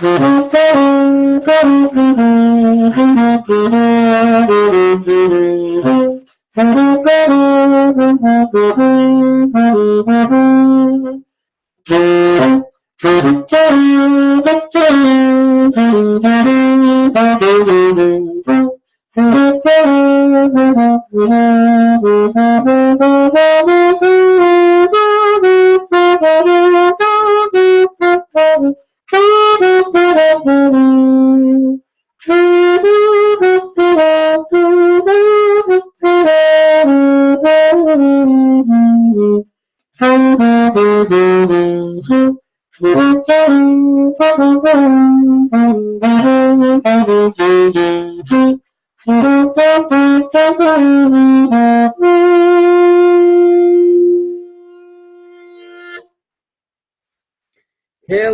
Hail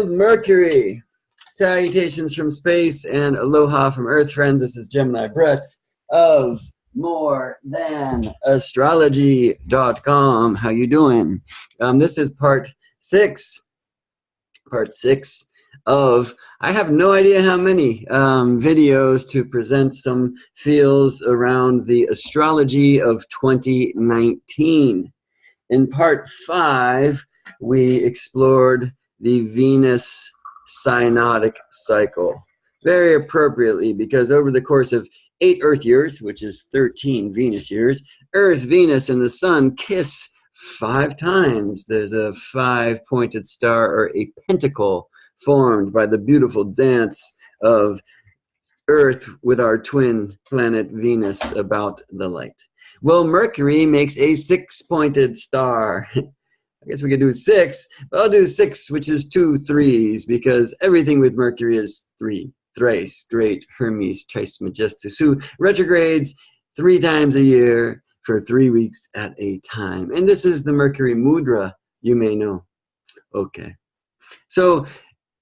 Mercury! Salutations from space and aloha from Earth, friends. This is Gemini Brett of More Than Astrology.com. How you doing? This is part six of, I have no idea how many videos to present some feels around the astrology of 2019. In part 5, we explored the Venus synodic cycle very appropriately, because over the course of 8 Earth years, which is 13 Venus years, Earth, Venus, and the Sun kiss 5 times. There's a 5-pointed star, or a pentacle, formed by the beautiful dance of Earth with our twin planet Venus about the light. Well, Mercury makes a 6-pointed star. I guess we could do 6, but I'll do 6, which is 2 3s, because everything with Mercury is 3. Thrice, great, Hermes, Trismegistus, who retrogrades 3 times a year for 3 weeks at a time. And this is the Mercury Mudra, you may know. Okay. So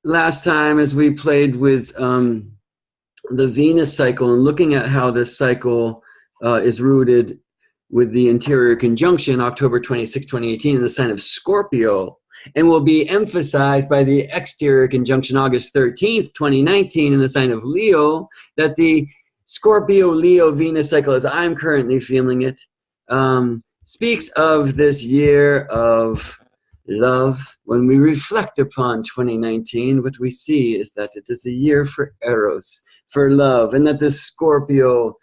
last time, as we played with the Venus cycle and looking at how this cycle is rooted with the interior conjunction, October 26, 2018, in the sign of Scorpio, and will be emphasized by the exterior conjunction, August 13th, 2019, in the sign of Leo, that the Scorpio-Leo Venus cycle, as I'm currently feeling it, speaks of this year of love. When we reflect upon 2019, what we see is that it is a year for Eros, for love, and that the Scorpio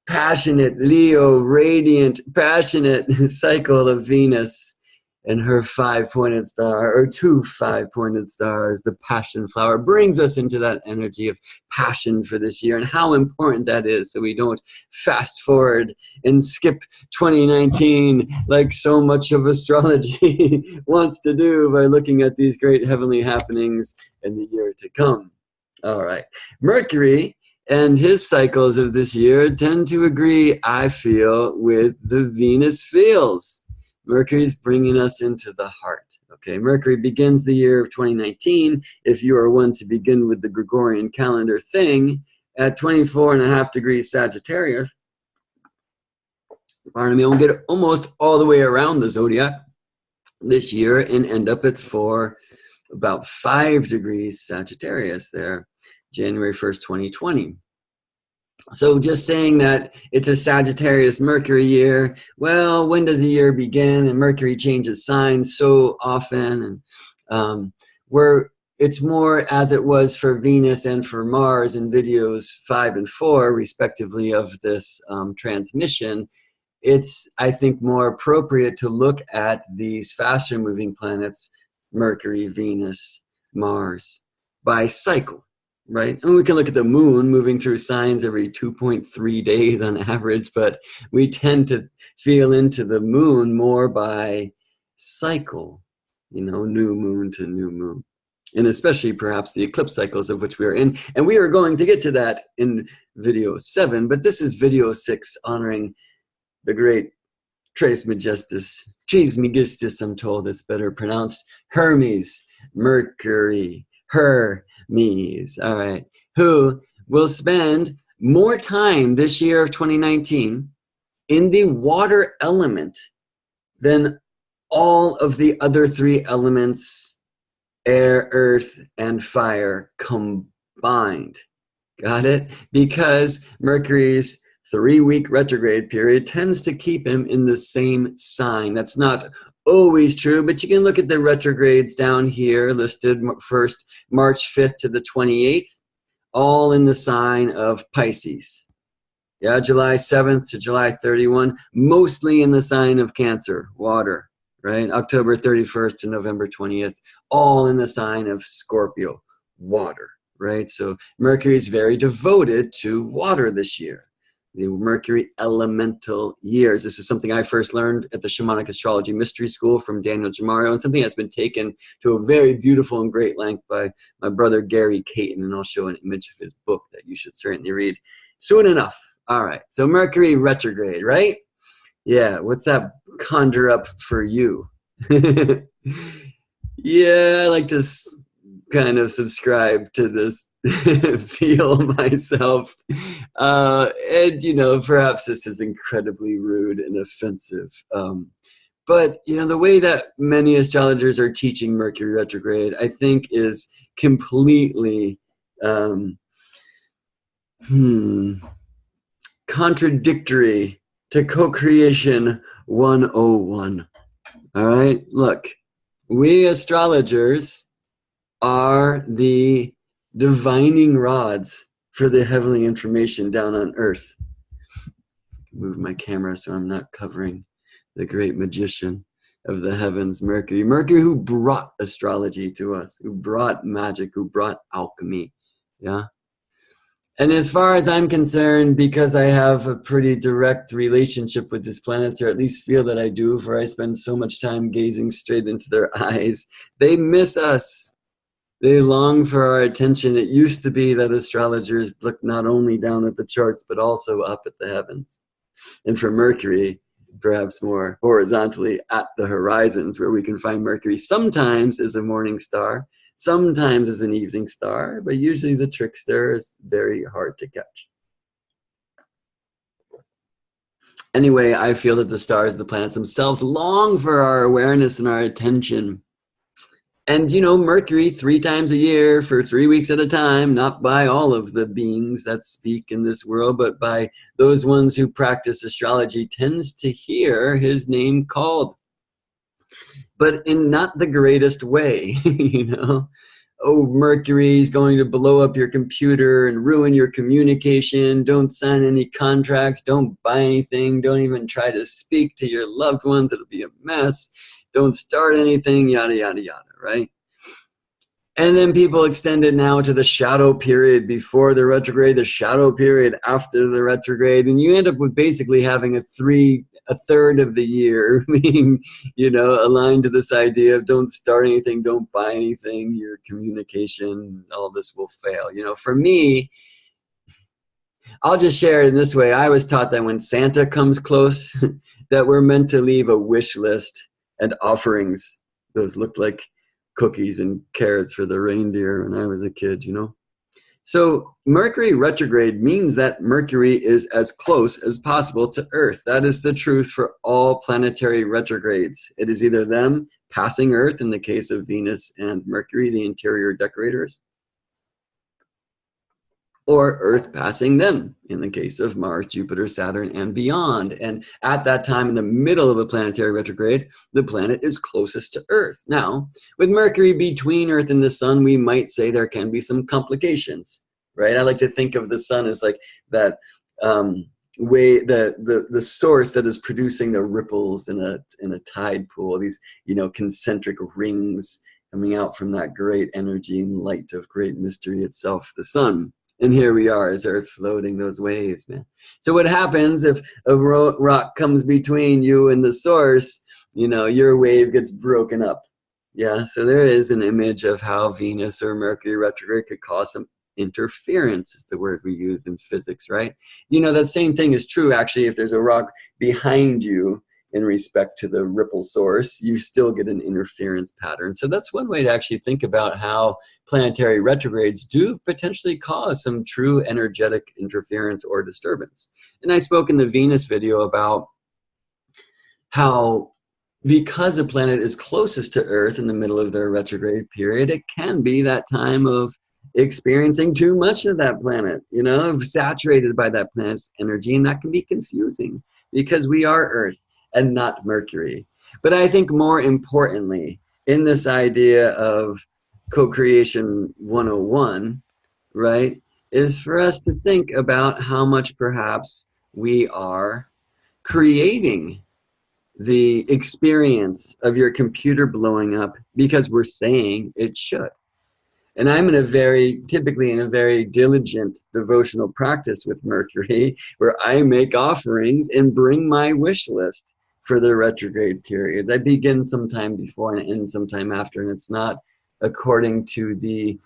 passionate, Leo, radiant, passionate cycle of Venus and her 5-pointed star, or 2 5-pointed stars, the passion flower, brings us into that energy of passion for this year, and how important that is, so we don't fast forward and skip 2019 like so much of astrology wants to do by looking at these great heavenly happenings in the year to come. All right. Mercury and his cycles of this year tend to agree, I feel, with the Venus feels. Mercury's bringing us into the heart. Okay, Mercury begins the year of 2019, if you are one to begin with the Gregorian calendar thing, at 24.5 degrees Sagittarius. Pardon me, we'll get almost all the way around the zodiac this year and end up at about 5 degrees Sagittarius there, January 1st, 2020. So just saying that it's a Sagittarius Mercury year, well, when does a year begin? And Mercury changes signs so often, and it's more as it was for Venus and for Mars in videos 5 and 4, respectively, of this transmission. It's, I think, more appropriate to look at these faster moving planets, Mercury, Venus, Mars, by cycle. Right? And we can look at the moon moving through signs every 2.3 days on average, but we tend to feel into the moon more by cycle, you know, new moon to new moon. And especially perhaps the eclipse cycles of which we are in. And we are going to get to that in video 7, but this is video 6, honoring the great Trismegistus, I'm told it's better pronounced, Hermes, Mercury, Hermes, all right, who will spend more time this year of 2019 in the water element than all of the other 3 elements air, earth, and fire combined. Got it? Because Mercury's 3-week retrograde period tends to keep him in the same sign. That's not always true, but you can look at the retrogrades down here listed first March 5th to the 28th, all in the sign of Pisces. Yeah, July 7th to July 31, mostly in the sign of Cancer, water, right? October 31st to November 20th, all in the sign of Scorpio, water, right? So Mercury is very devoted to water this year. The Mercury elemental years. This is something I first learned at the Shamanic Astrology Mystery School from Daniel Jamario, and something that's been taken to a very beautiful and great length by my brother Gary Caton, and I'll show an image of his book that you should certainly read soon enough. All right, so Mercury retrograde, right? Yeah, what's that conjure up for you? Yeah, I like to kind of subscribe to this feel myself. And, you know, perhaps this is incredibly rude and offensive. But, you know, the way that many astrologers are teaching Mercury retrograde, I think is completely contradictory to co-creation 101. All right, look, we astrologers are the divining rods for the heavenly information down on earth. Move my camera so I'm not covering the great magician of the heavens, Mercury. Mercury, who brought astrology to us, who brought magic, who brought alchemy. Yeah. And as far as I'm concerned, because I have a pretty direct relationship with these planets, or at least feel that I do, for I spend so much time gazing straight into their eyes, they miss us. They long for our attention. It used to be that astrologers looked not only down at the charts, but also up at the heavens. And for Mercury, perhaps more horizontally at the horizons, where we can find Mercury sometimes as a morning star, sometimes as an evening star, but usually the trickster is very hard to catch. Anyway, I feel that the stars, the planets themselves, long for our awareness and our attention. And, you know, Mercury 3 times a year for 3 weeks at a time, not by all of the beings that speak in this world, but by those ones who practice astrology, tends to hear his name called. But in not the greatest way, you know. Oh, Mercury's going to blow up your computer and ruin your communication. Don't sign any contracts. Don't buy anything. Don't even try to speak to your loved ones. It'll be a mess. Don't start anything, yada, yada, yada, right? And then people extend it now to the shadow period before the retrograde, the shadow period after the retrograde, and you end up with basically having a third of the year being, you know, aligned to this idea of don't start anything, don't buy anything, your communication, all this will fail. You know, for me, I'll just share it in this way. I was taught that when Santa comes close, that we're meant to leave a wish list and offerings. Those looked like cookies and carrots for the reindeer when I was a kid, you know. So Mercury retrograde means that Mercury is as close as possible to Earth. That is the truth for all planetary retrogrades. It is either them passing Earth in the case of Venus and Mercury, the interior decorators, or Earth passing them in the case of Mars, Jupiter, Saturn, and beyond. And at that time, in the middle of a planetary retrograde, the planet is closest to Earth. Now, with Mercury between Earth and the Sun, we might say there can be some complications, right? I like to think of the Sun as like that way, the source that is producing the ripples in a tide pool, these, you know, concentric rings coming out from that great energy and light of great mystery itself, the Sun. And here we are as Earth floating those waves, man. So what happens if a rock comes between you and the source, you know, your wave gets broken up. Yeah, so there is an image of how Venus or Mercury retrograde could cause some interference, is the word we use in physics, right? You know, that same thing is true, actually, if there's a rock behind you in respect to the ripple source, you still get an interference pattern. So that's one way to actually think about how planetary retrogrades do potentially cause some true energetic interference or disturbance. And I spoke in the Venus video about how because a planet is closest to Earth in the middle of their retrograde period, it can be that time of experiencing too much of that planet, you know, saturated by that planet's energy. And that can be confusing because we are Earth and not Mercury. But I think more importantly, in this idea of co-creation 101, right, is for us to think about how much perhaps we are creating the experience of your computer blowing up because we're saying it should. And I'm typically in a very diligent devotional practice with Mercury, where I make offerings and bring my wish list for the retrograde periods. I begin sometime before and end sometime after, and it's not according to the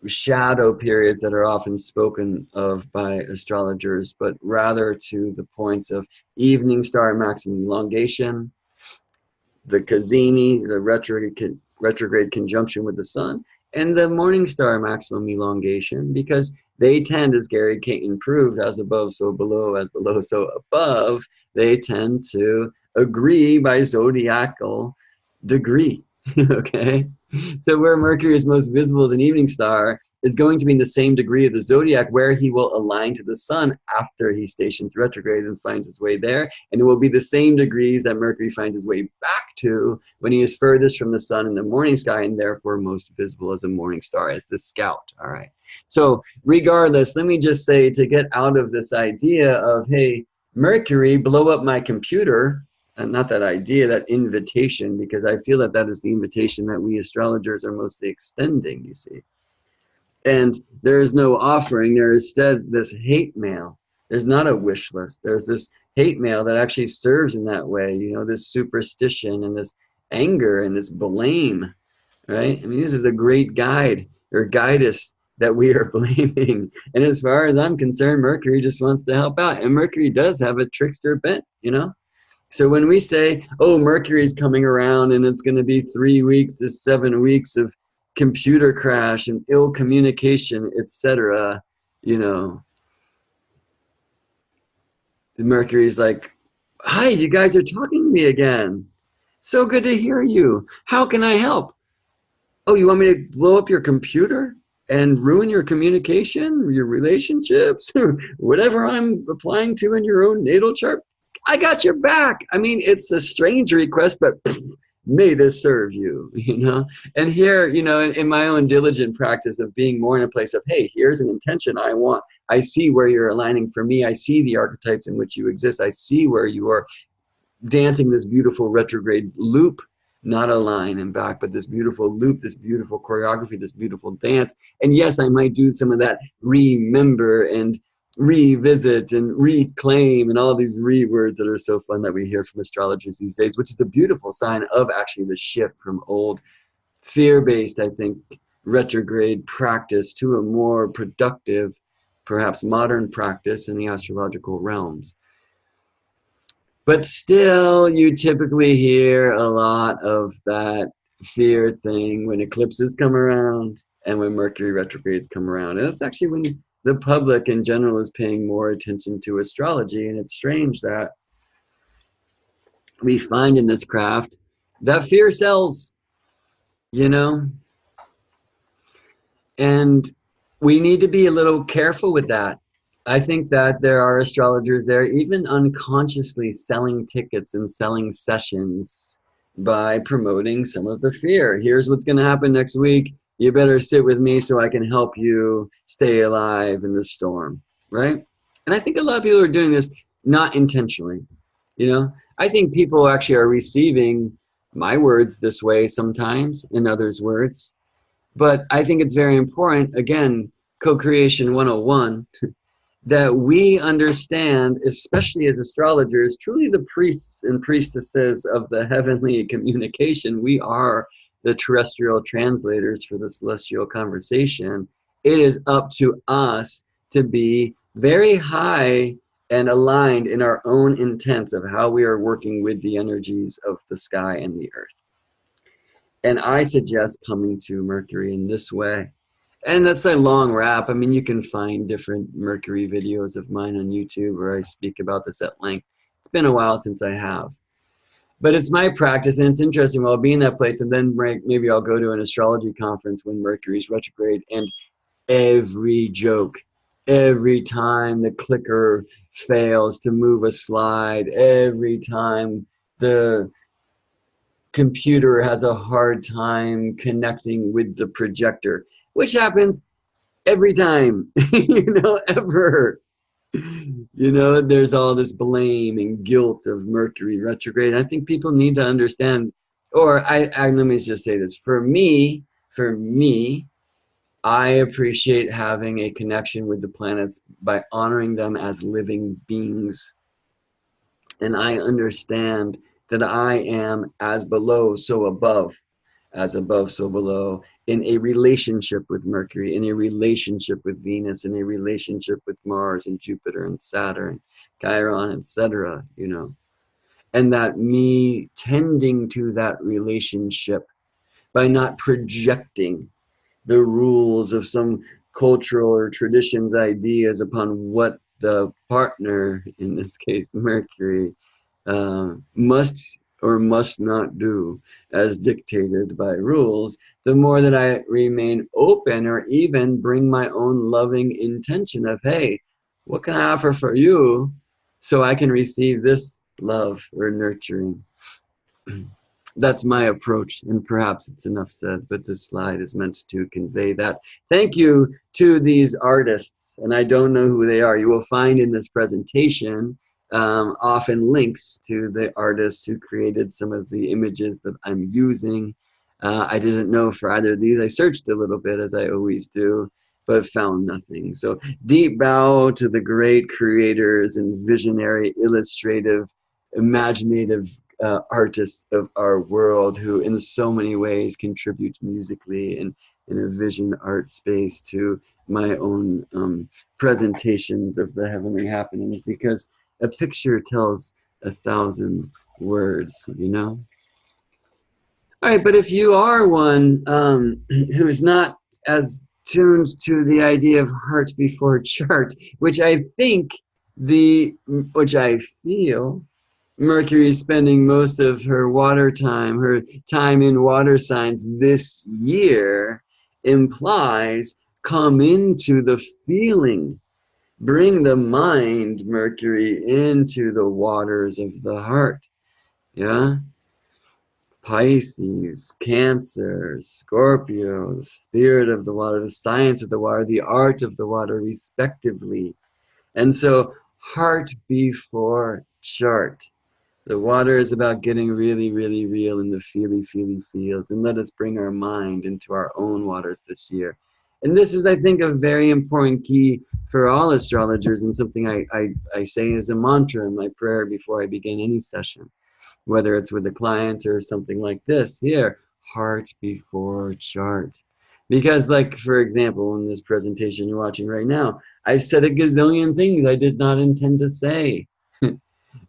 shadow periods that are often spoken of by astrologers, but rather to the points of evening star maximum elongation, the Cazimi, the retrograde conjunction with the sun, and the morning star maximum elongation, because they tend, as Gary Caton proved, as above, so below, as below, so above, they tend to agree by zodiacal degree. Okay, so where Mercury is most visible as an evening star is going to be in the same degree of the zodiac where he will align to the sun after he stations retrograde and finds his way there, and it will be the same degrees that Mercury finds his way back to when he is furthest from the sun in the morning sky, and therefore most visible as a morning star, as the scout. All right, so regardless, let me just say, to get out of this idea of, hey, Mercury, blow up my computer, and not that idea, that invitation, because I feel that that is the invitation that we astrologers are mostly extending, you see. And there is no offering. There is instead this hate mail. There's not a wish list. There's this hate mail that actually serves in that way, you know, this superstition and this anger and this blame, right? I mean, this is a great guide or guidess that we are blaming. And as far as I'm concerned, Mercury just wants to help out. And Mercury does have a trickster bent, you know? So when we say, oh, Mercury's coming around and it's going to be 3 weeks to 7 weeks of computer crash and ill communication, etc., you know, the Mercury's like, hi, you guys are talking to me again. So good to hear you. How can I help? Oh, you want me to blow up your computer and ruin your communication, your relationships, whatever I'm applying to in your own natal chart? I got your back. I mean, it's a strange request, but may this serve you, you know? And here, you know, in my own diligent practice of being more in a place of, hey, here's an intention I want. I see where you're aligning for me. I see the archetypes in which you exist. I see where you are dancing this beautiful retrograde loop, not a line and back, but this beautiful loop, this beautiful choreography, this beautiful dance. And yes, I might do some of that remember and revisit and reclaim and all these words that are so fun that we hear from astrologers these days, which is the beautiful sign of actually the shift from old fear-based, I think, retrograde practice to a more productive, perhaps modern practice in the astrological realms. But still, you typically hear a lot of that fear thing when eclipses come around and when Mercury retrogrades come around. And it's actually when the public in general is paying more attention to astrology. And it's strange that we find in this craft that fear sells, you know? And we need to be a little careful with that. I think that there are astrologers there even unconsciously selling tickets and selling sessions by promoting some of the fear. Here's what's going to happen next week. You better sit with me so I can help you stay alive in the storm, right? And I think a lot of people are doing this not intentionally, you know? I think people actually are receiving my words this way sometimes, in others' words. But I think it's very important, again, co-creation 101, that we understand, especially as astrologers, truly the priests and priestesses of the heavenly communication. We are the terrestrial translators for the celestial conversation. It is up to us to be very high and aligned in our own intents of how we are working with the energies of the sky and the earth. And I suggest coming to Mercury in this way. And that's a long wrap. I mean, you can find different Mercury videos of mine on YouTube where I speak about this at length. It's been a while since I have. But it's my practice, and it's interesting. I'll be in that place, and then maybe I'll go to an astrology conference when Mercury's retrograde, and every joke, every time the clicker fails to move a slide, every time the computer has a hard time connecting with the projector, which happens every time, ever. There's all this blame and guilt of Mercury retrograde. I think people need to understand, or let me just say this. For me, I appreciate having a connection with the planets by honoring them as living beings. And I understand that I am as below, so above, as above, so below, in a relationship with Mercury, in a relationship with Venus, in a relationship with Mars and Jupiter and Saturn, Chiron, etc., and that me tending to that relationship by not projecting the rules of some cultural or traditions, ideas upon what the partner, in this case Mercury, must or must not do as dictated by rules, the more that I remain open or even bring my own loving intention of, hey, what can I offer for you so I can receive this love or nurturing? That's my approach, and perhaps it's enough said, but this slide is meant to convey that. Thank you to these artists, and I don't know who they are. You will find in this presentation often links to the artists who created some of the images that I'm using. I didn't know for either of these. I searched a little bit, as I always do, but found nothing. So deep bow to the great creators and visionary, illustrative, imaginative artists of our world who in so many ways contribute musically and in a vision art space to my own presentations of the heavenly happenings, because a picture tells 1,000 words, All right, but if you are one who's not as tuned to the idea of heart before chart, which I feel Mercury is spending most of her time in water signs this year, implies come into the feeling. Bring the mind, Mercury, into the waters of the heart. Yeah? Pisces, Cancer, Scorpio, the spirit of the water, the science of the water, the art of the water, respectively. And so, heart before chart. The water is about getting really, really real in the feely feels, and let us bring our mind into our own waters this year. And this is, I think, a very important key for all astrologers, and something I say as a mantra in my prayer before I begin any session, whether it's with a client or something like this here, heart before chart. Because, like, for example, in this presentation you're watching right now, I said a gazillion things I did not intend to say.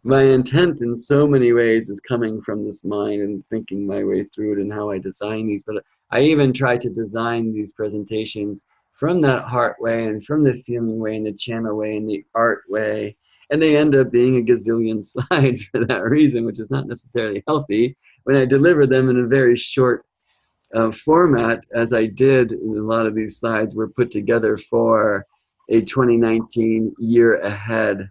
My intent in so many ways is coming from this mind and thinking my way through it and how I design these. But I even try to design these presentations from that heart way and from the feeling way and the channel way and the art way. And they end up being a gazillion slides for that reason, which is not necessarily healthy when I deliver them in a very short format, as I did. A lot of these slides were put together for a 2019 year ahead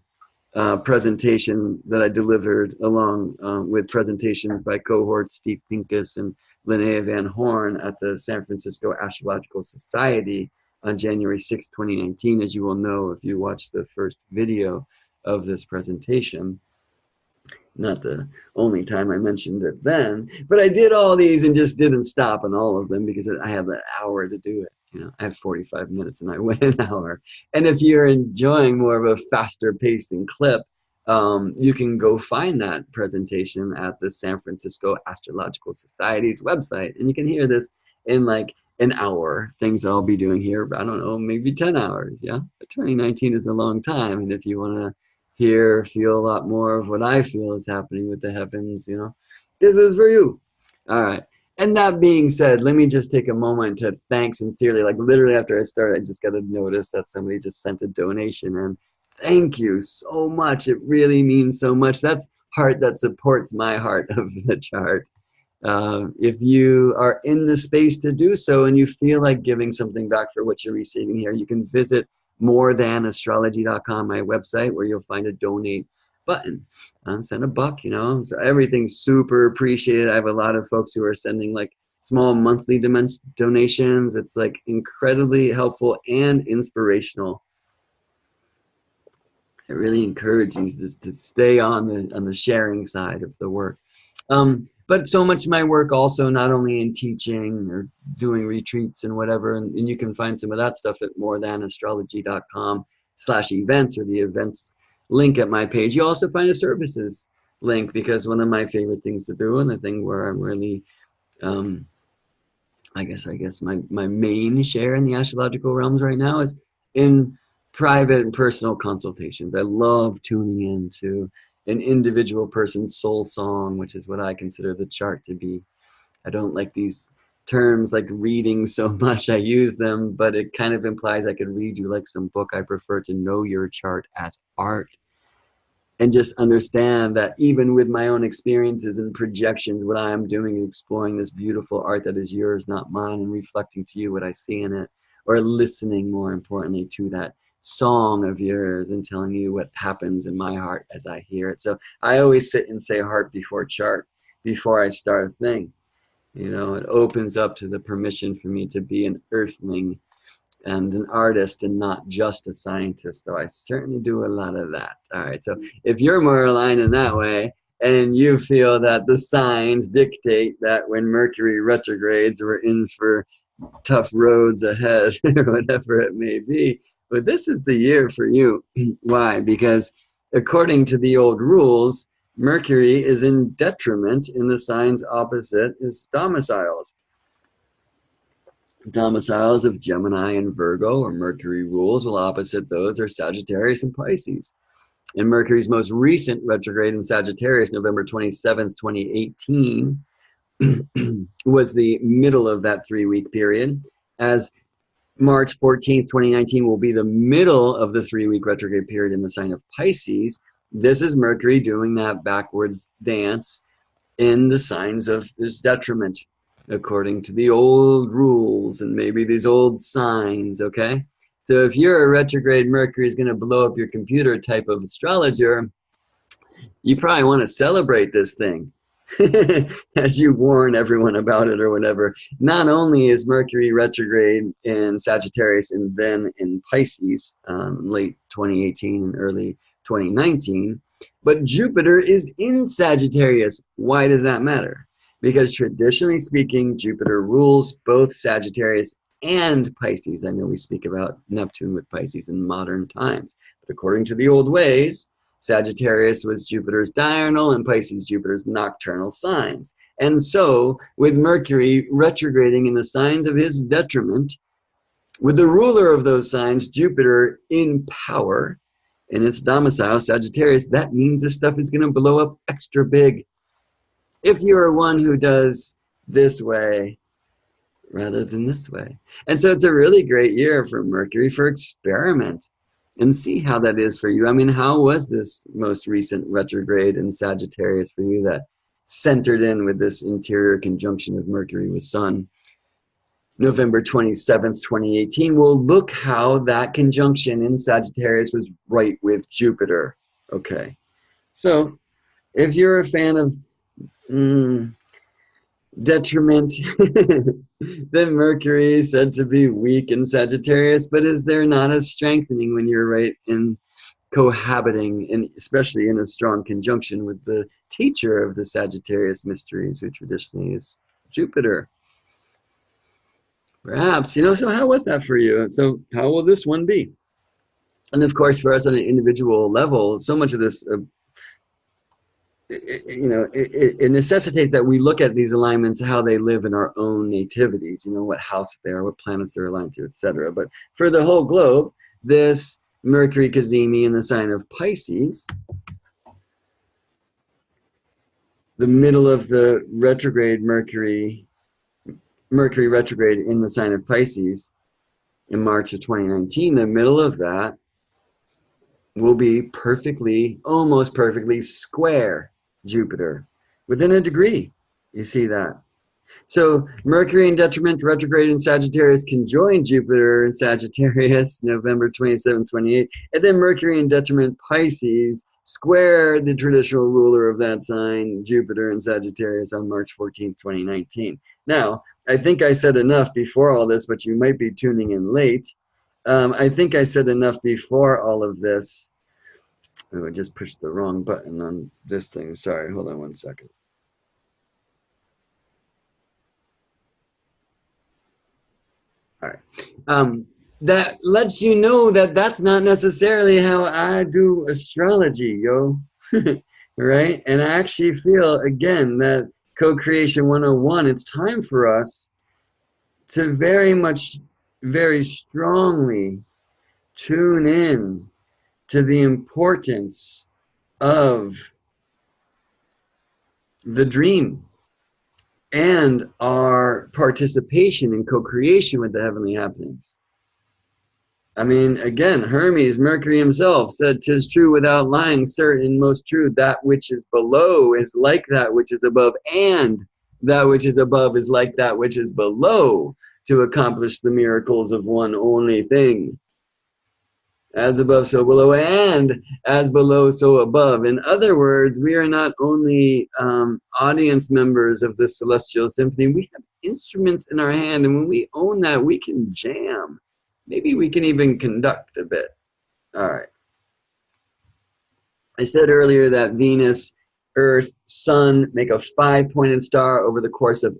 presentation that I delivered along with presentations by cohorts Steve Pincus and Linnea Van Horn at the San Francisco Astrological Society on January 6, 2019, as you will know if you watched the first video of this presentation. Not the only time I mentioned it then, but I did all these and just didn't stop on all of them because I had an hour to do it. I had 45 minutes and I went an hour. And if you're enjoying more of a faster pacing clip, you can go find that presentation at the San Francisco Astrological Society's website. And you can hear this in like an hour, things that I'll be doing here, I don't know, maybe 10 hours. Yeah. But 2019 is a long time. And if you want to feel a lot more of what I feel is happening with the heavens, this is for you. All right. And that being said, let me just take a moment to thank sincerely, like literally after I started, I just got a notice that somebody just sent a donation, and thank you so much. It really means so much. That's heart that supports my heart of the chart. If you are in the space to do so and you feel like giving something back for what you're receiving here, you can visit morethan.astrology.com, my website, where you'll find a donate button. Send $1, you know, everything's super appreciated. I have a lot of folks who are sending like small monthly donations. It's like incredibly helpful and inspirational. It really encourages you to stay on the sharing side of the work. But so much of my work also not only in teaching or doing retreats and whatever, and you can find some of that stuff at morethan.astrology.com/events or the events link at my page. You also find a services link, because one of my favorite things to do, and the thing where I'm really, I guess my main share in the astrological realms right now is in private and personal consultations. I love tuning into an individual person's soul song, which is what I consider the chart to be. I don't like these terms like reading so much. I use them, but it kind of implies I could read you like some book. I prefer to know your chart as art, and just understand that even with my own experiences and projections, what I am doing is exploring this beautiful art that is yours, not mine, and reflecting to you what I see in it, or listening, more importantly, to that song of yours and telling you what happens in my heart as I hear it. So I always sit and say heart before chart before I start a thing. You know, it opens up to the permission for me to be an earthling and an artist and not just a scientist, though I certainly do a lot of that. All right, so if you're more aligned in that way and you feel that the signs dictate that when Mercury retrogrades, we're in for tough roads ahead or whatever it may be, but this is the year for you. Why? Because according to the old rules, Mercury is in detriment in the signs opposite its domiciles. Domiciles of Gemini and Virgo, or Mercury rules, will opposite those are Sagittarius and Pisces. And Mercury's most recent retrograde in Sagittarius, November 27th, 2018, was the middle of that 3-week period, as March 14th, 2019 will be the middle of the 3-week retrograde period in the sign of Pisces. This is Mercury doing that backwards dance in the signs of his detriment, according to the old rules and maybe these old signs, okay? So if you're a retrograde Mercury is going to blow up your computer type of astrologer, you probably want to celebrate this thing as you warn everyone about it or whatever. Not only is Mercury retrograde in Sagittarius and then in Pisces, late 2018 and early 2019, but Jupiter is in Sagittarius. Why does that matter? Because traditionally speaking, Jupiter rules both Sagittarius and Pisces. I know we speak about Neptune with Pisces in modern times, but according to the old ways, Sagittarius was Jupiter's diurnal and Pisces Jupiter's nocturnal signs. And so, with Mercury retrograding in the signs of his detriment, with the ruler of those signs, Jupiter, in power, in its domicile, Sagittarius, that means this stuff is going to blow up extra big. If you're one who does this way rather than this way. And so it's a really great year for Mercury for experiment and see how that is for you. I mean, how was this most recent retrograde in Sagittarius for you that centered in with this interior conjunction of Mercury with Sun? November 27th, 2018. Well, look how that conjunction in Sagittarius was right with Jupiter. Okay. So if you're a fan of detriment, then Mercury is said to be weak in Sagittarius, but is there not a strengthening when you're right in cohabiting, and especially in a strong conjunction with the teacher of the Sagittarius mysteries, who traditionally is Jupiter? Perhaps, you know, so how was that for you? So how will this one be? And of course, for us on an individual level, so much of this it necessitates that we look at these alignments, how they live in our own nativities, you know, what house they are, what planets they're aligned to, etc. But for the whole globe, this Mercury Cazimi in the sign of Pisces, the middle of the retrograde Mercury retrograde in the sign of Pisces in March of 2019, the middle of that will be perfectly, almost perfectly square Jupiter. Within a degree, you see that. So Mercury in detriment retrograde in Sagittarius conjoined Jupiter in Sagittarius, November 27, 28. And then Mercury in detriment Pisces squared the traditional ruler of that sign, Jupiter in Sagittarius, on March 14, 2019. Now, I think I said enough before all this, but you might be tuning in late. I think I said enough before all of this. Oh, I just pushed the wrong button on this thing. Sorry, hold on one second. All right. That lets you know that that's not necessarily how I do astrology, yo. Right? And I actually feel, again, that co-creation 101, it's time for us to very strongly tune in to the importance of the dream and our participation in co-creation with the heavenly happenings. I mean, again, Hermes, Mercury himself, said, "'Tis true without lying, certain, most true, that which is below is like that which is above, and that which is above is like that which is below, to accomplish the miracles of one only thing. As above, so below, and as below, so above." In other words, we are not only audience members of this celestial symphony, we have instruments in our hand, and when we own that, we can jam. Maybe we can even conduct a bit. All right. I said earlier that Venus, Earth, Sun make a 5-pointed star over the course of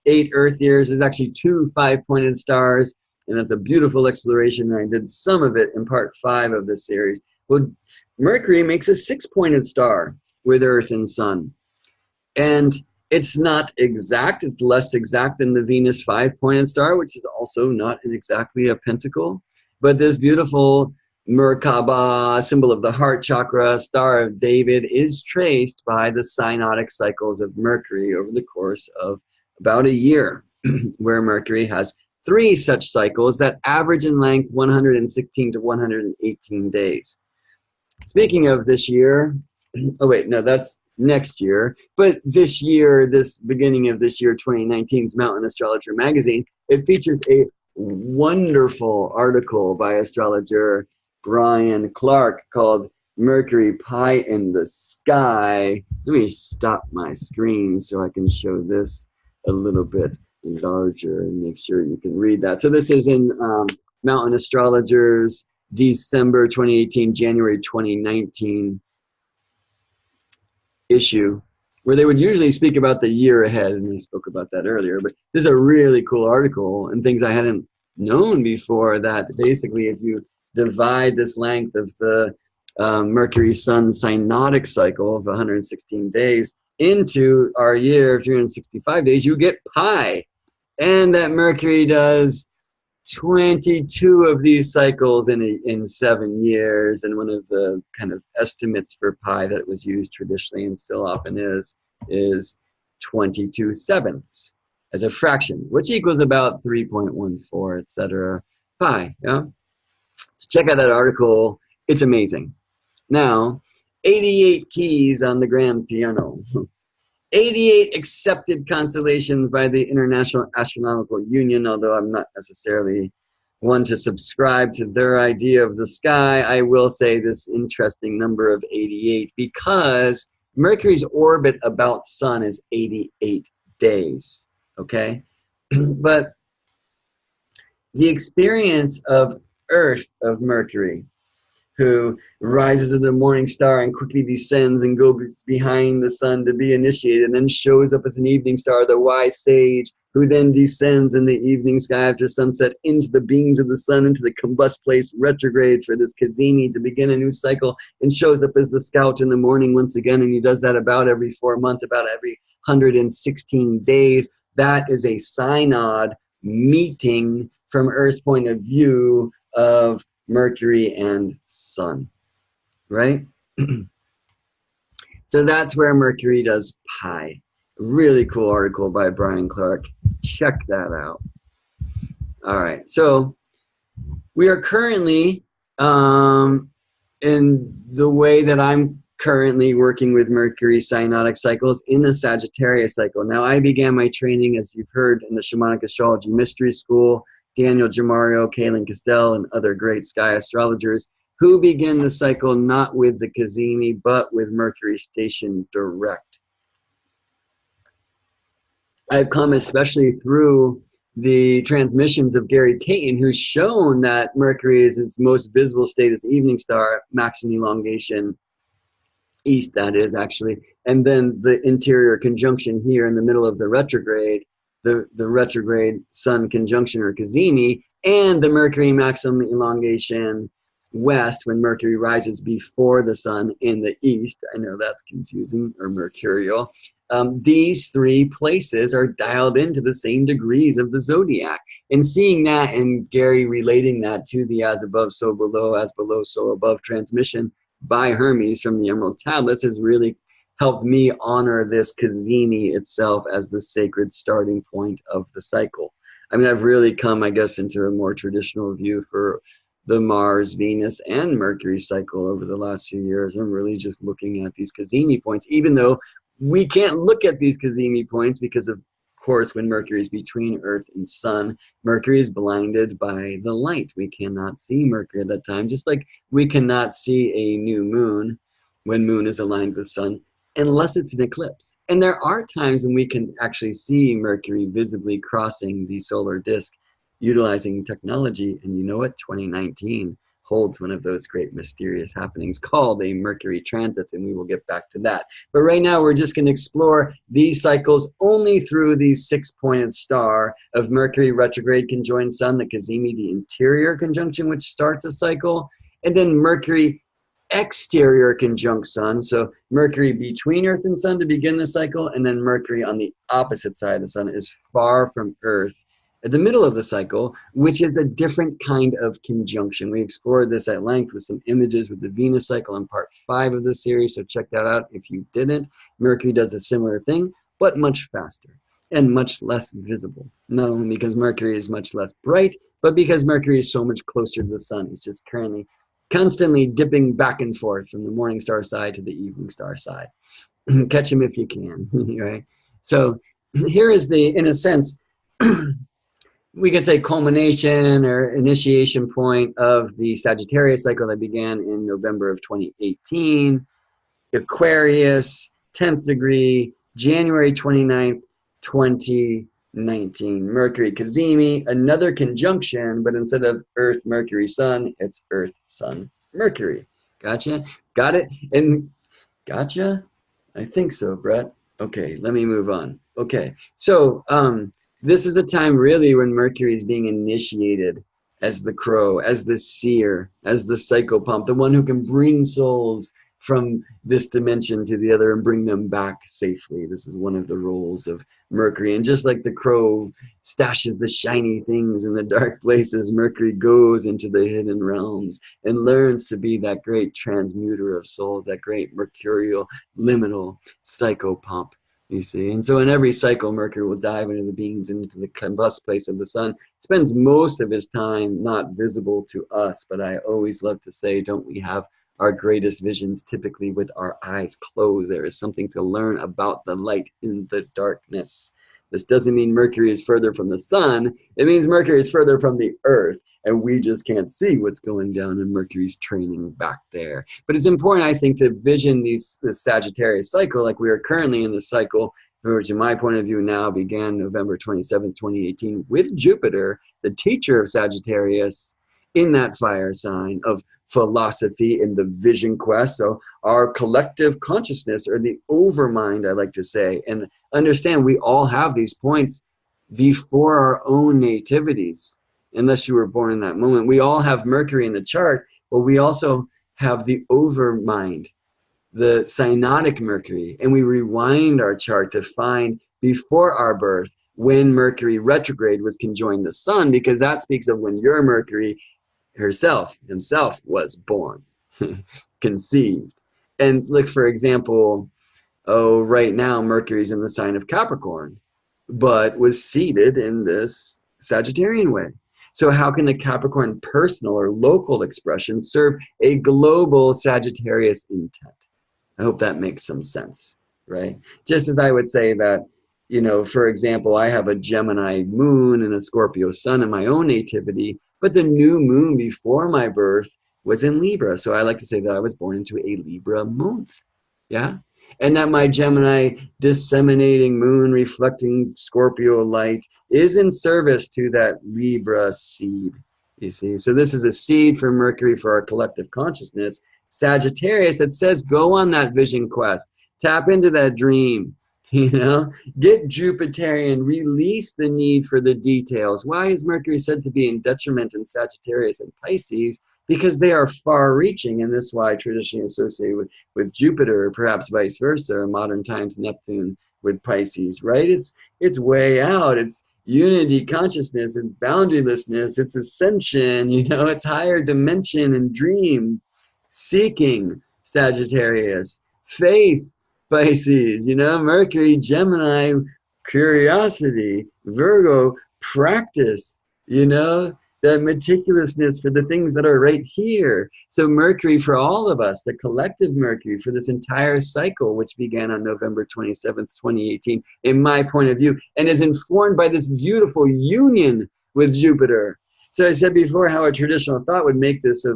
8 Earth years. There's actually 2 5-pointed stars, and that's a beautiful exploration. And I did some of it in part 5 of this series. Well, Mercury makes a 6-pointed star with Earth and Sun. And it's not exact. It's less exact than the Venus 5-pointed star, which is also not exactly a pentacle. But this beautiful Merkaba, symbol of the heart chakra, Star of David, is traced by the synodic cycles of Mercury over the course of about a year, where Mercury has 3 such cycles that average in length 116 to 118 days. Speaking of this year, oh wait, no, that's next year. But this year, this beginning of this year, 2019's Mountain Astrologer magazine, it features a wonderful article by astrologer Brian Clark called "Mercury Pie in the Sky." Let me stop my screen so I can show this a little bit larger and make sure you can read that. So this is in Mountain Astrologer's December 2018, January 2019 issue, where they would usually speak about the year ahead, and we spoke about that earlier. But this is a really cool article and things I hadn't known before, that basically if you divide this length of the Mercury-Sun synodic cycle of 116 days into our year of 365 days, you get pi. And that Mercury does 22 of these cycles in 7 years, and one of the kind of estimates for pi that was used traditionally and still often is 22 sevenths as a fraction, which equals about 3.14, etc. pi. Yeah. So check out that article. It's amazing. Now, 88 keys on the grand piano. 88 accepted constellations by the International Astronomical Union, although I'm not necessarily one to subscribe to their idea of the sky. I will say this interesting number of 88 because Mercury's orbit about Sun is 88 days, okay? But the experience of Earth, of Mercury, who rises in the morning star and quickly descends and goes behind the sun to be initiated, and then shows up as an evening star, the wise sage, who then descends in the evening sky after sunset into the beams of the sun, into the combust place retrograde for this Cazimi to begin a new cycle, and shows up as the scout in the morning once again, and he does that about every 4 months, about every 116 days. That is a synod meeting from Earth's point of view of Mercury and Sun, right? So that's where Mercury does pi. Really cool article by Brian Clark. Check that out. All right, so we are currently in the way that I'm currently working with Mercury cyanotic cycles in the Sagittarius cycle. Now, I began my training, as you've heard, in the Shamanic Astrology Mystery School. Daniel Jamario, Kaylin Castell, and other great sky astrologers who begin the cycle not with the Cazimi, but with Mercury stationed direct. I've come especially through the transmissions of Gary Caton, who's shown that Mercury is its most visible state as evening star, maximum elongation, east that is actually, and then the interior conjunction here in the middle of the retrograde, the retrograde Sun conjunction or Cazimi, and the Mercury maximum elongation west when Mercury rises before the Sun in the east. I know that's confusing, or mercurial. These three places are dialed into the same degrees of the zodiac. And seeing that and Gary relating that to the as above, so below, as below, so above transmission by Hermes from the Emerald Tablets has really helped me honor this Cazimi itself as the sacred starting point of the cycle. I mean, I've really come, I guess, into a more traditional view for the Mars, Venus, and Mercury cycle over the last few years. I'm really just looking at these Cazimi points, even though we can't look at these Cazimi points because, of course, when Mercury is between Earth and Sun, Mercury is blinded by the light. We cannot see Mercury at that time, just like we cannot see a new moon when moon is aligned with Sun, unless it's an eclipse. And there are times when we can actually see Mercury visibly crossing the solar disk utilizing technology. And you know what? 2019 holds one of those great mysterious happenings called a Mercury transit, and we will get back to that. But right now we're just going to explore these cycles only through the six-pointed star of Mercury retrograde conjoined Sun, the Cazimi, the interior conjunction, which starts a cycle, and then Mercury exterior conjunct Sun, so Mercury between Earth and Sun to begin the cycle, and then Mercury on the opposite side of the Sun is far from Earth at the middle of the cycle, which is a different kind of conjunction. We explored this at length with some images with the Venus cycle in part 5 of the series, so check that out if you didn't. Mercury does a similar thing, but much faster and much less visible. Not only because Mercury is much less bright, but because Mercury is so much closer to the Sun. It's just currently constantly dipping back and forth from the morning star side to the evening star side. Catch him if you can, right? So here is the, in a sense, we could say culmination or initiation point of the Sagittarius cycle that began in November of 2018. Aquarius, 10th degree, January 29th, 2019. Mercury, Cazimi, another conjunction, but instead of Earth, Mercury, Sun, it's Earth, Sun, Mercury. Gotcha? Got it? And gotcha? I think so, Brett. Okay, let me move on. Okay, so this is a time really when Mercury is being initiated as the crow, as the seer, as the psychopomp, the one who can bring souls from this dimension to the other and bring them back safely. This is one of the roles of Mercury. And just like the crow stashes the shiny things in the dark places, Mercury goes into the hidden realms and learns to be that great transmuter of souls, that great mercurial, liminal psychopomp. You see, and so in every cycle, Mercury will dive into the beings, into the combust place of the Sun. Spends most of his time not visible to us, but I always love to say, don't we have our greatest visions typically with our eyes closed? There is something to learn about the light in the darkness. This doesn't mean Mercury is further from the Sun. It means Mercury is further from the Earth, and we just can't see what's going down in Mercury's training back there. But it's important, I think, to vision this Sagittarius cycle like we are currently in the cycle, which in my point of view now began November 27th, 2018, with Jupiter, the teacher of Sagittarius, in that fire sign of philosophy in the vision quest. So our collective consciousness, or the overmind, I like to say, and understand we all have these points before our own nativities, unless you were born in that moment. We all have Mercury in the chart, but we also have the overmind, the cyanotic Mercury, and we rewind our chart to find before our birth when Mercury retrograde was conjoined the Sun, because that speaks of when your Mercury himself was born, conceived. And look, for example, right now Mercury's in the sign of Capricorn, but was seated in this Sagittarian way. So how can the Capricorn personal or local expression serve a global Sagittarius intent? I hope that makes some sense, right? Just as I would say that, you know, for example, I have a Gemini moon and a Scorpio sun in my own nativity, but the new moon before my birth was in Libra. So I like to say that I was born into a Libra moon. Yeah. And that my Gemini disseminating moon reflecting Scorpio light is in service to that Libra seed. You see, so this is a seed for Mercury for our collective consciousness. Sagittarius that says go on that vision quest, tap into that dream, you know, get Jupiterian, release the need for the details. Why is Mercury said to be in detriment in Sagittarius and Pisces? Because they are far reaching, and this is why traditionally associated with Jupiter, or perhaps vice versa, or modern times Neptune with Pisces, right? It's way out. It's unity consciousness, it's boundarylessness, it's ascension, you know, it's higher dimension and dream seeking Sagittarius, faith Pisces, you know, Mercury, Gemini, curiosity, Virgo, practice, you know, that meticulousness for the things that are right here. So Mercury for all of us, the collective Mercury for this entire cycle, which began on November 27th, 2018, in my point of view, and is informed by this beautiful union with Jupiter. So I said before how a traditional thought would make this a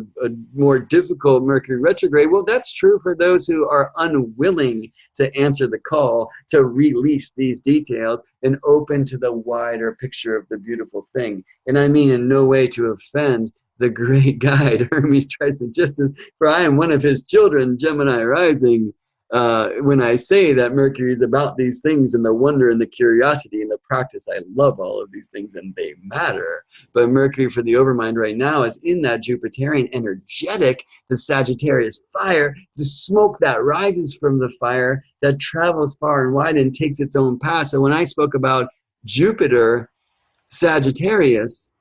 more difficult Mercury retrograde. Well, that's true for those who are unwilling to answer the call to release these details and open to the wider picture of the beautiful thing. And I mean in no way to offend the great guide, Hermes Trismegistus, for I am one of his children, Gemini rising. When I say that Mercury is about these things and the wonder and the curiosity and the practice, I love all of these things and they matter. But Mercury for the overmind right now is in that Jupiterian energetic, the Sagittarius fire, the smoke that rises from the fire that travels far and wide and takes its own path. So when I spoke about Jupiter, Sagittarius,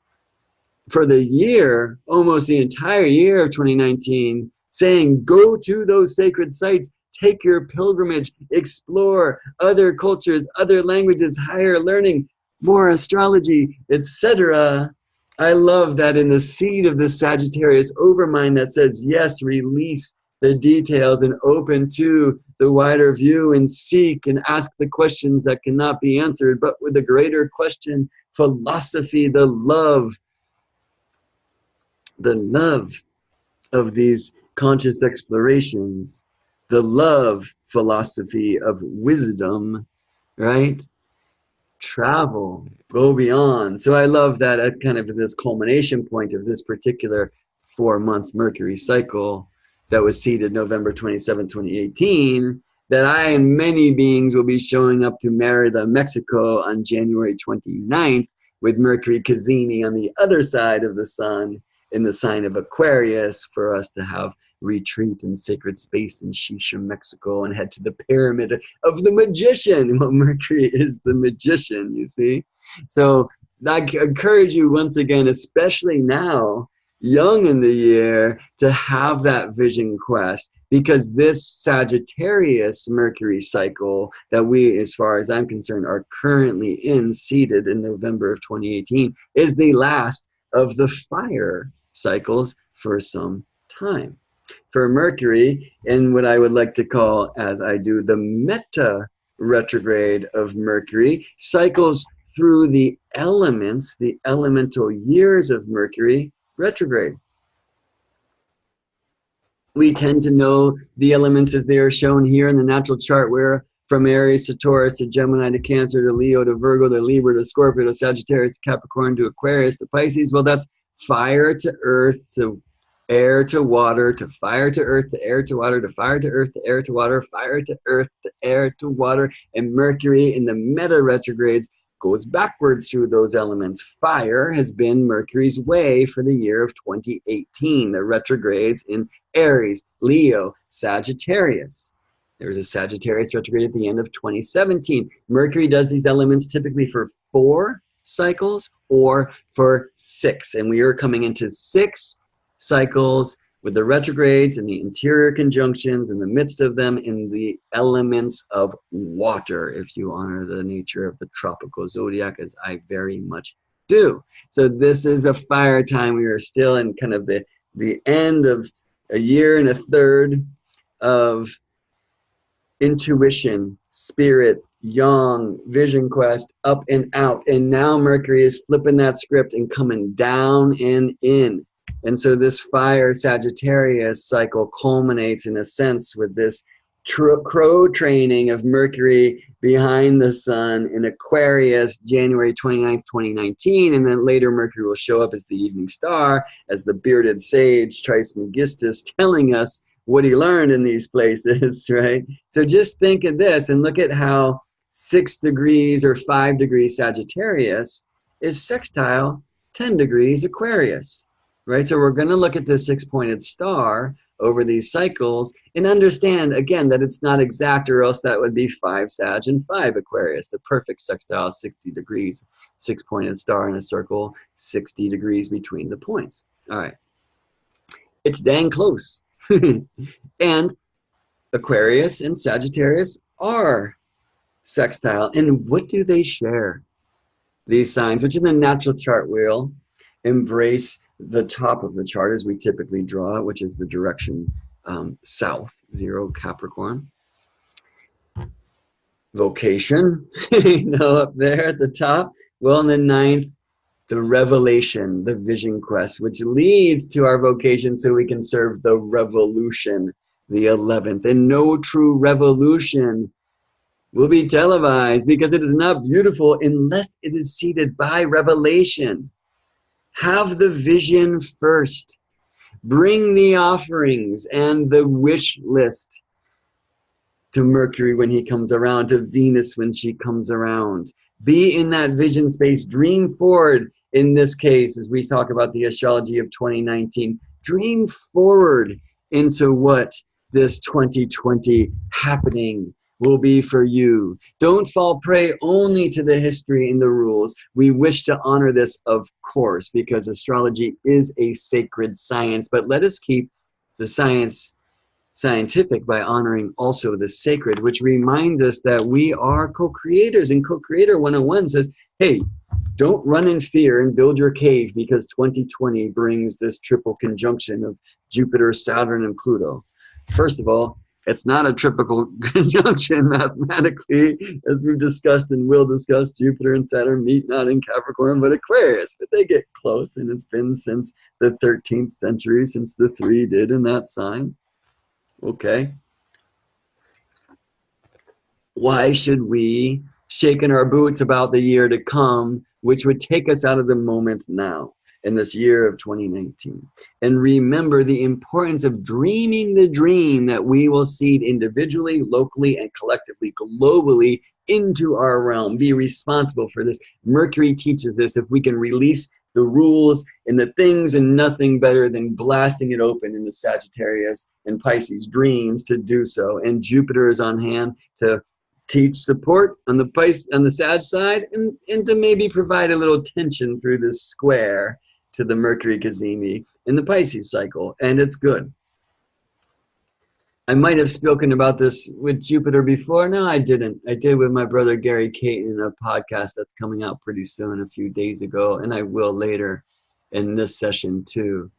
for the year, almost the entire year of 2019, saying, go to those sacred sites, take your pilgrimage, explore other cultures, other languages, higher learning, more astrology, etc. I love that in the seed of the Sagittarius overmind that says, yes, release the details and open to the wider view and seek and ask the questions that cannot be answered, but with a greater question, philosophy, the love of these conscious explorations, the love philosophy of wisdom, right? Travel, go beyond. So I love that at kind of this culmination point of this particular 4-month Mercury cycle that was seeded November 27, 2018, that I and many beings will be showing up to Merida, Mexico on January 29th with Mercury Cazimi on the other side of the sun in the sign of Aquarius for us to have retreat in sacred space in Shisha, Mexico, and head to the pyramid of the magician. Well, Mercury is the magician, you see. So I encourage you once again, especially now, young in the year, to have that vision quest, because this Sagittarius Mercury cycle that we, as far as I'm concerned, are currently in, seated in November of 2018, is the last of the fire cycles for some time. For Mercury, in what I would like to call, as I do, the meta retrograde of Mercury, cycles through the elements, the elemental years of Mercury retrograde. We tend to know the elements as they are shown here in the natural chart, where from Aries to Taurus to Gemini to Cancer to Leo to Virgo to Libra to Scorpio to Sagittarius to Capricorn to Aquarius to Pisces. Well, that's fire to earth to air to water to fire to earth to air to water to fire to earth to air to water, fire to earth to air to water. And Mercury in the meta retrogrades goes backwards through those elements. Fire has been Mercury's way for the year of 2018. The retrogrades in Aries, Leo, Sagittarius. There was a Sagittarius retrograde at the end of 2017. Mercury does these elements typically for 4 cycles or for 6. And we are coming into 6 cycles with the retrogrades and the interior conjunctions in the midst of them in the elements of water, if you honor the nature of the tropical zodiac, as I very much do. So this is a fire time. We are still in kind of the end of a year and a third of intuition, spirit, yang, vision quest, up and out. And now Mercury is flipping that script and coming down and in. And so this fire Sagittarius cycle culminates in a sense with this crow training of Mercury behind the sun in Aquarius, January 29th, 2019. And then later Mercury will show up as the evening star, as the bearded sage Trismegistus, telling us what he learned in these places, right? So just think of this and look at how 6 degrees or 5 degrees Sagittarius is sextile 10 degrees Aquarius, right? So we're going to look at the 6-pointed star over these cycles and understand, again, that it's not exact, or else that would be 5 Sag and 5 Aquarius, the perfect sextile, 60 degrees, 6-pointed star in a circle, 60 degrees between the points. All right. It's dang close. And Aquarius and Sagittarius are sextile. And what do they share? These signs, which in the natural chart wheel embrace the top of the chart as we typically draw, which is the direction south, 0 Capricorn. Vocation, up there at the top. Well, in the 9th, the revelation, the vision quest, which leads to our vocation so we can serve the revolution, the 11th. And no true revolution will be televised because it is not beautiful unless it is seeded by revelation. Have the vision first. Bring the offerings and the wish list to Mercury when he comes around, to Venus when she comes around. Be in that vision space. Dream forward. In this case, as we talk about the astrology of 2019, dream forward into what this 2020 happening will be for you. Don't fall prey only to the history and the rules. We wish to honor this, of course, because astrology is a sacred science, but let us keep the science scientific by honoring also the sacred, which reminds us that we are co-creators. And Co-Creator 101 says, hey, don't run in fear and build your cave because 2020 brings this triple conjunction of Jupiter, Saturn, and Pluto. First of all, it's not a triple conjunction mathematically, as we've discussed and will discuss. Jupiter and Saturn meet not in Capricorn but Aquarius, but they get close, and it's been since the 13th century since the 3 did in that sign. Okay. Why should we shaken our boots about the year to come, which would take us out of the moment now in this year of 2019? And remember the importance of dreaming the dream that we will seed individually, locally, and collectively, globally into our realm. Be responsible for this. Mercury teaches this. If we can release the rules and the things, and nothing better than blasting it open in the Sagittarius and Pisces dreams to do so. And Jupiter is on hand to teach support on the Sag side, and to maybe provide a little tension through this square to the Mercury Cazimi in the Pisces cycle, and it's good. I might have spoken about this with Jupiter before. No, I didn't. I did with my brother Gary Caton in a podcast that's coming out pretty soon, a few days ago, and I will later in this session too,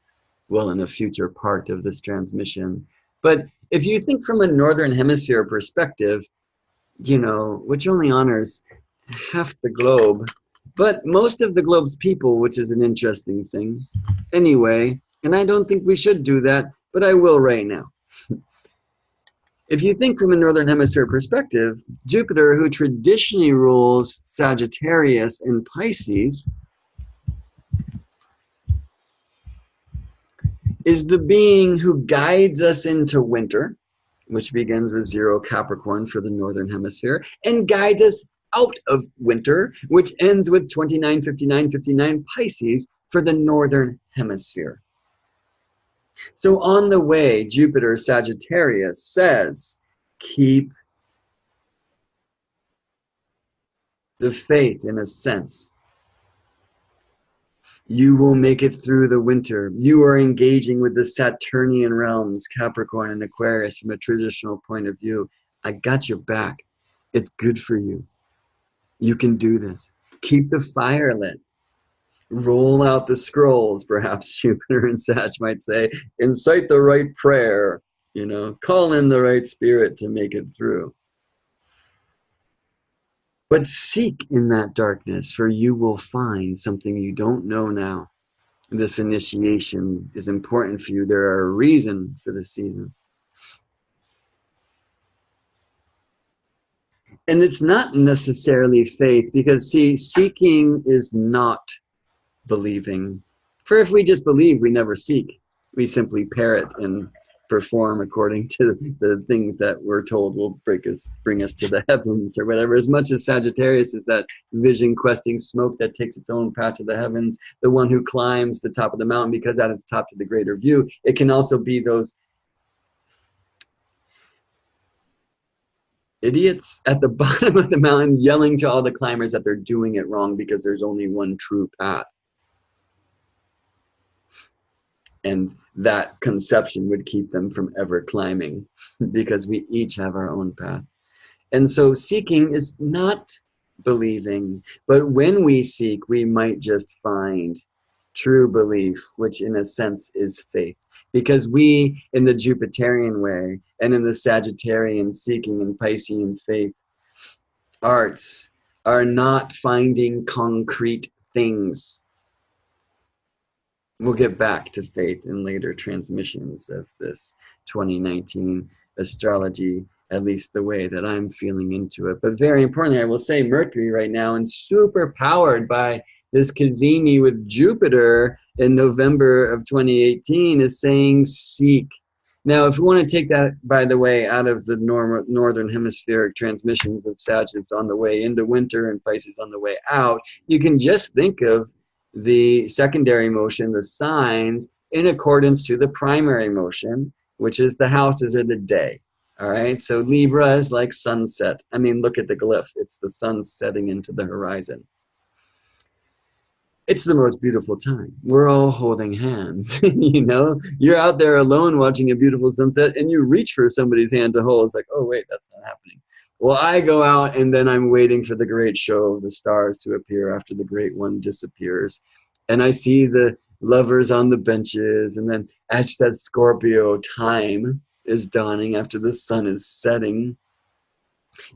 well, in a future part of this transmission. But if you think from a Northern Hemisphere perspective, which only honors half the globe, but most of the globe's people, which is an interesting thing. Anyway, and I don't think we should do that, but I will right now. If you think from a Northern Hemisphere perspective, Jupiter, who traditionally rules Sagittarius and Pisces, is the being who guides us into winter, which begins with 0 Capricorn for the Northern Hemisphere, and guides us out of winter, which ends with 29:59:59 Pisces for the Northern Hemisphere. So on the way, Jupiter Sagittarius says, keep the faith in a sense. You will make it through the winter. You are engaging with the Saturnian realms, Capricorn and Aquarius, from a traditional point of view. I got your back. It's good for you. You can do this. Keep the fire lit. Roll out the scrolls, perhaps Jupiter and Sag might say. Incite the right prayer. You know, call in the right spirit to make it through. But seek in that darkness, for you will find something you don't know now. This initiation is important for you. There are a reason for the season. And it's not necessarily faith, because see, seeking is not believing. For if we just believe, we never seek. We simply parrot and perform according to the things that we're told will bring us to the heavens or whatever. As much as Sagittarius is that vision questing smoke that takes its own path to the heavens, the one who climbs the top of the mountain because at its top to the greater view, it can also be those idiots at the bottom of the mountain yelling to all the climbers that they're doing it wrong because there's only one true path. And that conception would keep them from ever climbing because we each have our own path. And so seeking is not believing, but when we seek, we might just find true belief, which in a sense is faith. Because we, in the Jupiterian way, and in the Sagittarian seeking and Piscean faith arts, are not finding concrete things. We'll get back to faith in later transmissions of this 2019 astrology, at least the way that I'm feeling into it. But very importantly, I will say Mercury right now, and super powered by this Cazimi with Jupiter in November of 2018, is saying seek. Now, if we want to take that, by the way, out of the northern hemispheric transmissions of Sagittarius on the way into winter and Pisces on the way out, you can just think of the secondary motion, the signs, in accordance to the primary motion, which is the houses or the day. All right, so Libra is like sunset. I mean, look at the glyph. It's the sun setting into the horizon. It's the most beautiful time. We're all holding hands. You know, you're out there alone watching a beautiful sunset and you reach for somebody's hand to hold. It's like, oh, wait, that's not happening. Well, I go out and then I'm waiting for the great show of the stars to appear after the great one disappears. And I see the lovers on the benches. And then as that Scorpio time is dawning after the sun is setting,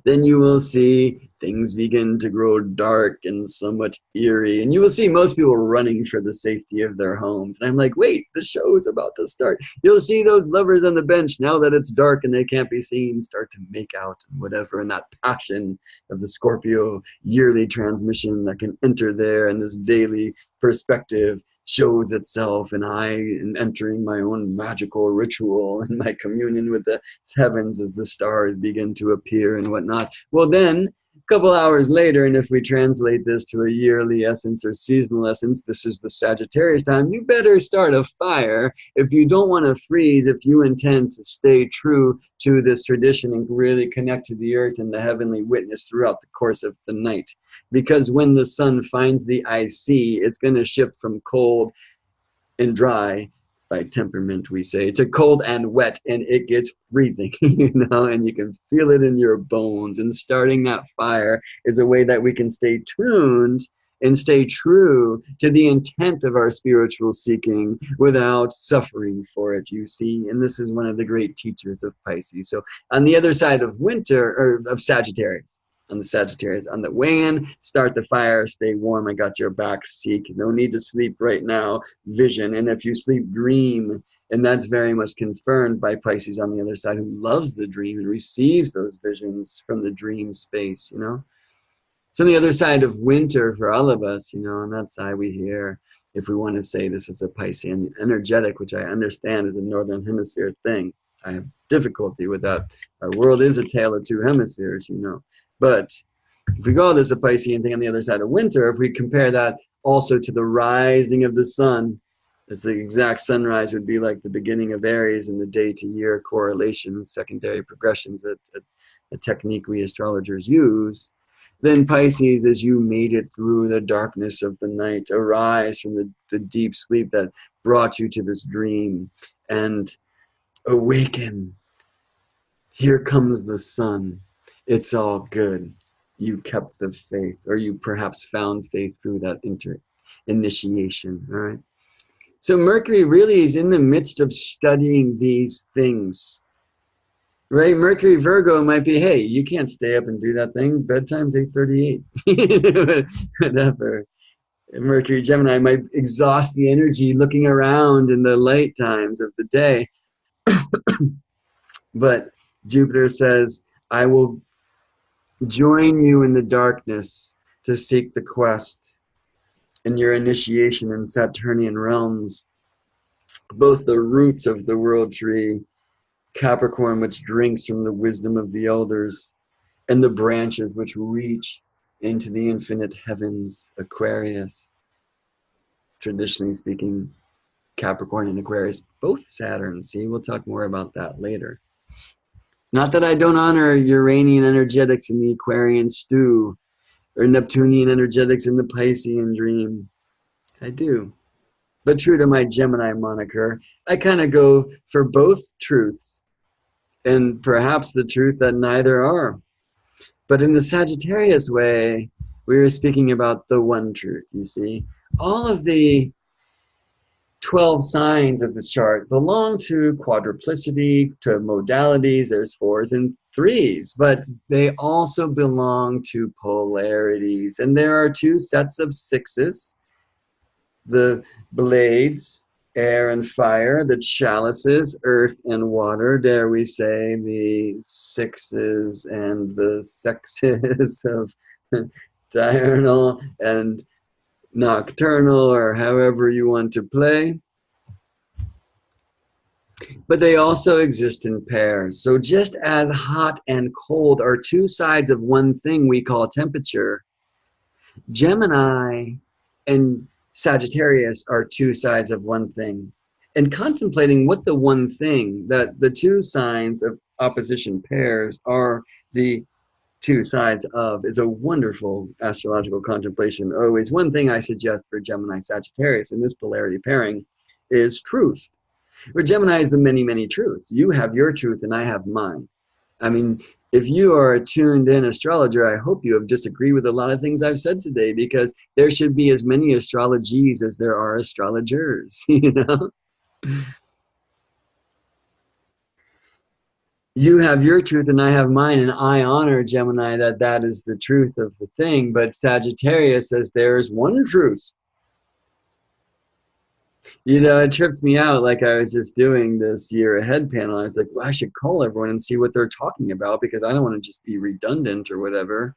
then you will see things begin to grow dark and somewhat eerie. And you will see most people running for the safety of their homes. And I'm like, wait, the show is about to start. You'll see those lovers on the bench, now that it's dark and they can't be seen, start to make out and whatever. And that passion of the Scorpio yearly transmission that can enter there, and this daily perspective shows itself, and I am entering my own magical ritual and my communion with the heavens as the stars begin to appear and whatnot. Well, then a couple hours later, and if we translate this to a yearly essence or seasonal essence, this is the Sagittarius time. You better start a fire if you don't want to freeze, if you intend to stay true to this tradition and really connect to the earth and the heavenly witness throughout the course of the night. Because when the sun finds the IC, it's going to shift from cold and dry, by temperament we say, to cold and wet, and it gets freezing, you know, and you can feel it in your bones. And starting that fire is a way that we can stay tuned and stay true to the intent of our spiritual seeking without suffering for it, you see. And this is one of the great teachers of Pisces. So on the other side of winter, or of Sagittarius, on the Sagittarius, on the way in, start the fire, stay warm, I got your back, seek. No need to sleep right now, vision. And if you sleep, dream. And that's very much confirmed by Pisces on the other side, who loves the dream and receives those visions from the dream space, you know. So on the other side of winter for all of us, you know, on that side we hear, if we want to say this is a Piscean energetic, which I understand is a northern hemisphere thing. I have difficulty with that. Our world is a tale of two hemispheres, you know. But if we go this a Piscean thing on the other side of winter, if we compare that also to the rising of the sun, as the exact sunrise would be like the beginning of Aries and the day to year correlation, secondary progressions, a technique we astrologers use, then Pisces, as you made it through the darkness of the night, arise from the deep sleep that brought you to this dream and awaken. Here comes the sun. It's all good. You kept the faith, or you perhaps found faith through that initiation, all right? So Mercury really is in the midst of studying these things Right? Mercury Virgo might be, hey, you can't stay up and do that thing. Bedtime's 8:38. Whatever. Mercury Gemini might exhaust the energy looking around in the late times of the day. But Jupiter says, I will join you in the darkness to seek the quest in your initiation in Saturnian realms, both the roots of the world tree, Capricorn, which drinks from the wisdom of the elders, and the branches which reach into the infinite heavens, Aquarius. Traditionally speaking, Capricorn and Aquarius, both Saturn. See, we'll talk more about that later. Not that I don't honor Uranian energetics in the Aquarian stew or Neptunian energetics in the Piscean dream. I do. But true to my Gemini moniker, I kind of go for both truths and perhaps the truth that neither are. But in the Sagittarius way, we were speaking about the one truth, you see. All of the 12 signs of the chart belong to quadruplicity, to modalities. There's 4s and 3s, but they also belong to polarities. And there are 2 sets of 6s, the blades, air and fire, the chalices, earth and water. Dare we say the 6s and the sexes of diurnal and nocturnal, or however you want to play. But they also exist in pairs. So just as hot and cold are 2 sides of one thing we call temperature, Gemini and Sagittarius are 2 sides of one thing. And contemplating what the one thing, that the 2 signs of opposition pairs are the 2 sides of, is a wonderful astrological contemplation. Always one thing I suggest for Gemini Sagittarius in this polarity pairing is truth. Where Gemini is the many, many truths. You have your truth and I have mine. I mean, if you are a tuned in astrologer, I hope you have disagreed with a lot of things I've said today, because there should be as many astrologies as there are astrologers, you know? You have your truth and I have mine, and I honor Gemini that that is the truth of the thing. But Sagittarius says there is one truth. You know, it trips me out. Like I was just doing this year ahead panel. I was like, well, I should call everyone and see what they're talking about, because I don't want to just be redundant or whatever.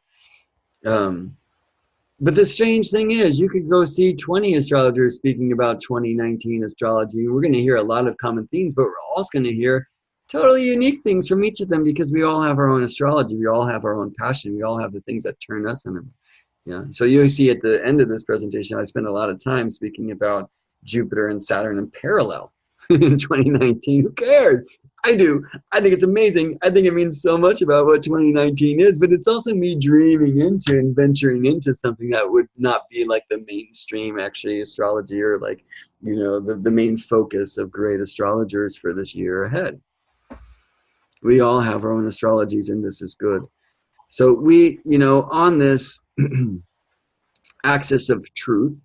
But the strange thing is, you could go see 20 astrologers speaking about 2019 astrology. We're going to hear a lot of common themes, but we're also going to hear totally unique things from each of them, because we all have our own astrology. We all have our own passion. We all have the things that turn us in. Yeah. So you see at the end of this presentation, I spent a lot of time speaking about Jupiter and Saturn in parallel in 2019. Who cares? I do. I think it's amazing. I think it means so much about what 2019 is, but it's also me dreaming into and venturing into something that would not be like the mainstream, actually, astrology, or like, you know, the main focus of great astrologers for this year ahead. We all have our own astrologies, and this is good. So we, you know, on this axis of truth,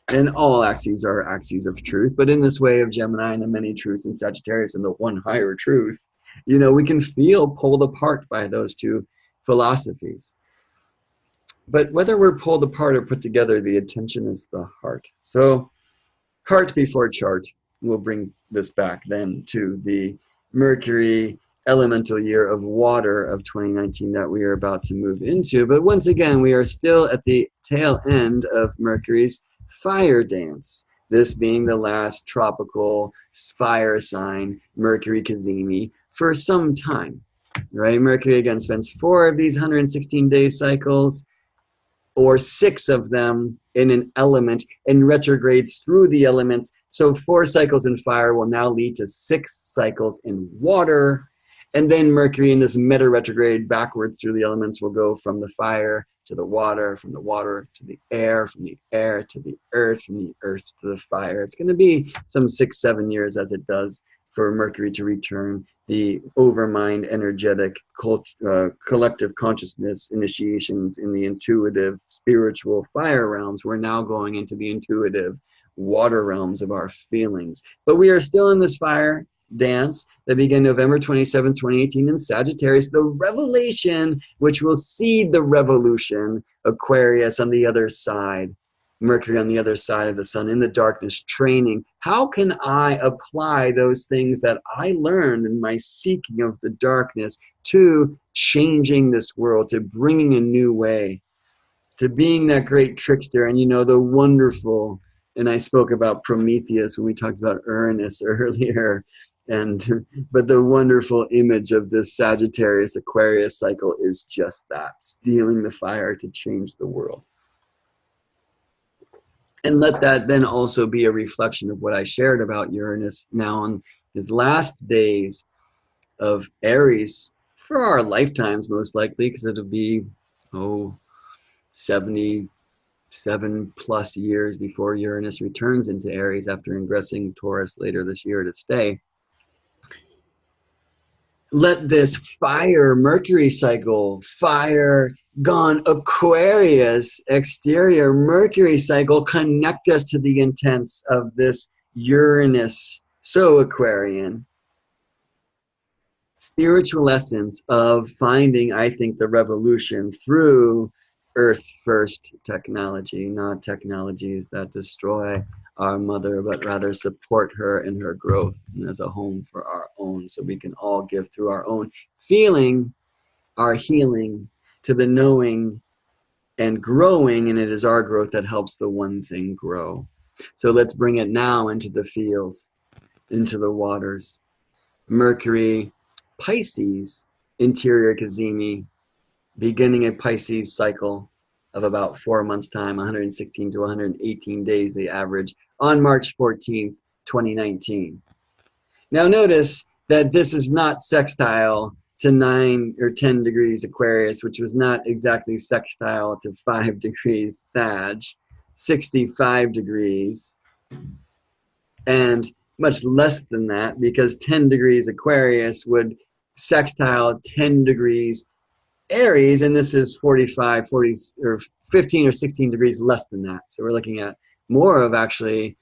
and all axes are axes of truth, but in this way of Gemini and the many truths in Sagittarius and the one higher truth, you know, we can feel pulled apart by those 2 philosophies. But whether we're pulled apart or put together, the attention is the heart. So heart before chart. We'll bring this back then to the Mercury elemental year of water of 2019 that we are about to move into. But once again, we are still at the tail end of Mercury's fire dance, this being the last tropical fire sign, Mercury Cazimi, for some time, right? Mercury again spends 4 of these 116-day cycles, or 6 of them in an element, and retrogrades through the elements. So 4 cycles in fire will now lead to 6 cycles in water. And then Mercury in this meta retrograde backwards through the elements will go from the fire to the water, from the water to the air, from the air to the earth, from the earth to the fire. It's going to be some 6-7 years, as it does, for Mercury to return the overmind energetic collective consciousness initiations in the intuitive spiritual fire realms. We're now going into the intuitive water realms of our feelings. But we are still in this fire. dance that began November 27, 2018 in Sagittarius, the revelation, which will seed the revolution, Aquarius on the other side, Mercury on the other side of the sun, in the darkness, training. How can I apply those things that I learned in my seeking of the darkness to changing this world, to bringing a new way, to being that great trickster? And you know, the wonderful, and I spoke about Prometheus when we talked about Uranus earlier, but the wonderful image of this Sagittarius Aquarius cycle is just that, stealing the fire to change the world. And let that then also be a reflection of what I shared about Uranus now on his last days of Aries for our lifetimes, most likely, because it'll be 77 plus years before Uranus returns into Aries after ingressing Taurus later this year to stay. Let this fire Mercury cycle, fire gone Aquarius exterior Mercury cycle, connect us to the intents of this Uranus, so Aquarian. Spiritual essence of finding, I think, the revolution through Earth first technology, not technologies that destroy our mother, but rather support her in her growth and as a home for our own, so we can all give through our own feeling, our healing, to the knowing and growing, and it is our growth that helps the one thing grow. So let's bring it now into the fields, into the waters. Mercury, Pisces, interior Cazimi, beginning a Pisces cycle of about 4 months' time, 116 to 118 days, the average, on March 14th, 2019. Now notice that this is not sextile to 9 or 10 degrees Aquarius, which was not exactly sextile to 5 degrees Sag, 65 degrees, and much less than that, because 10 degrees Aquarius would sextile 10 degrees Aries, and this is 45, 40, or 15 or 16 degrees less than that. So we're looking at more of actually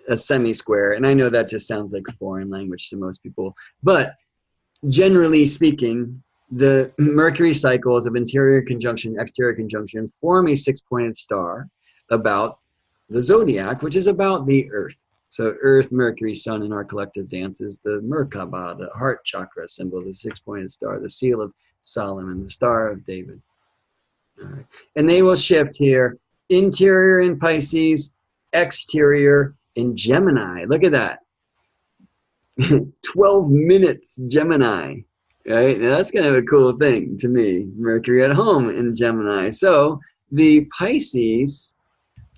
a semi-square. And I know that just sounds like foreign language to most people, but generally speaking, the Mercury cycles of interior conjunction, exterior conjunction form a 6-pointed star about the zodiac, which is about the Earth. So Earth, Mercury, Sun in our collective dance is the Merkaba, the heart chakra symbol, the 6-pointed star, the seal of Solomon, the Star of David. All right. And they will shift here, interior in Pisces, exterior in Gemini. Look at that. 12 minutes Gemini. Right? Now that's kind of a cool thing to me. Mercury at home in Gemini. So the Pisces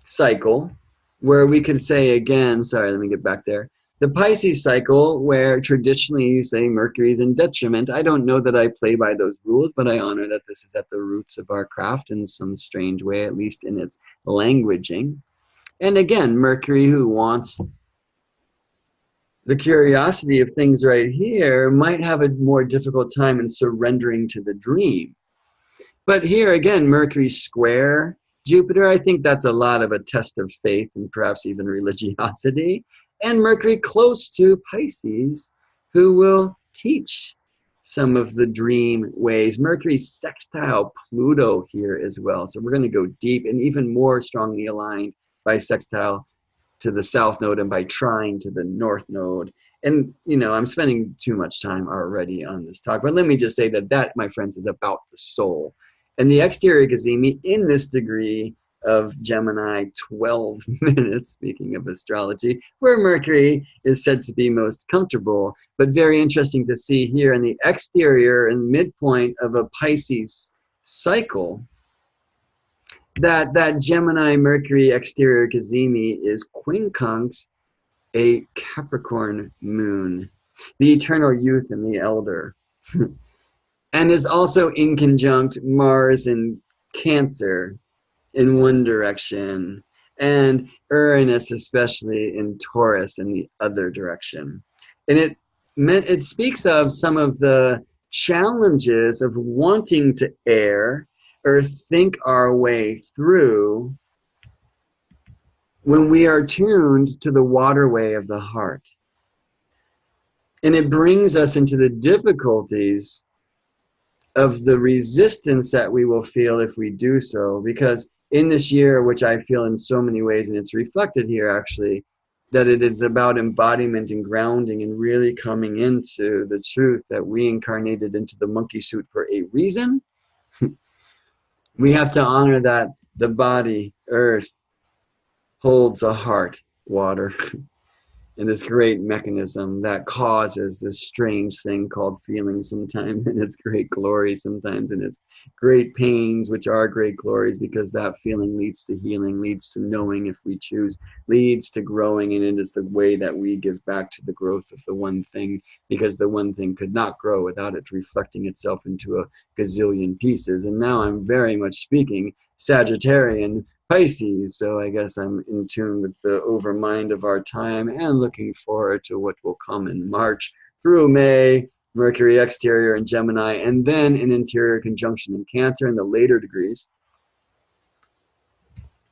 cycle, where we could say again, sorry, let me get back there. The Pisces cycle, where traditionally you say Mercury is in detriment. I don't know that I play by those rules, but I honor that this is at the roots of our craft in some strange way, at least in its languaging. And again, Mercury, who wants the curiosity of things right here, might have a more difficult time in surrendering to the dream. But here again, Mercury square Jupiter, I think that's a lot of a test of faith and perhaps even religiosity. And Mercury close to Pisces, who will teach some of the dream ways. Mercury sextile Pluto here as well. So we're going to go deep and even more strongly aligned by sextile to the south node and by trine to the north node. And, you know, I'm spending too much time already on this talk, but let me just say that that, my friends, is about the soul. And the exterior Cazimi in this degree of Gemini, 12 minutes, speaking of astrology, where Mercury is said to be most comfortable. But very interesting to see here in the exterior and midpoint of a Pisces cycle, that Gemini Mercury exterior Cazimi is quincunx a Capricorn moon, the eternal youth and the elder, and is also in conjunct Mars in Cancer in one direction, and Uranus especially in Taurus in the other direction. And it speaks of some of the challenges of wanting to err or think our way through when we are tuned to the waterway of the heart. And it brings us into the difficulties of the resistance that we will feel if we do so. Because in this year, which I feel in so many ways, and it's reflected here actually, that it is about embodiment and grounding and really coming into the truth that we incarnated into the monkey suit for a reason. We have to honor that the body, earth, holds a heart, water, and this great mechanism that causes this strange thing called feeling sometimes, and its great glory sometimes, and its great pains, which are great glories, because that feeling leads to healing, leads to knowing if we choose, leads to growing, and it is the way that we give back to the growth of the one thing, because the one thing could not grow without it reflecting itself into a gazillion pieces. And now I'm very much speaking Sagittarian Pisces, so I guess I'm in tune with the overmind of our time and looking forward to what will come in March through May. Mercury exterior in Gemini, and then an interior conjunction in Cancer in the later degrees.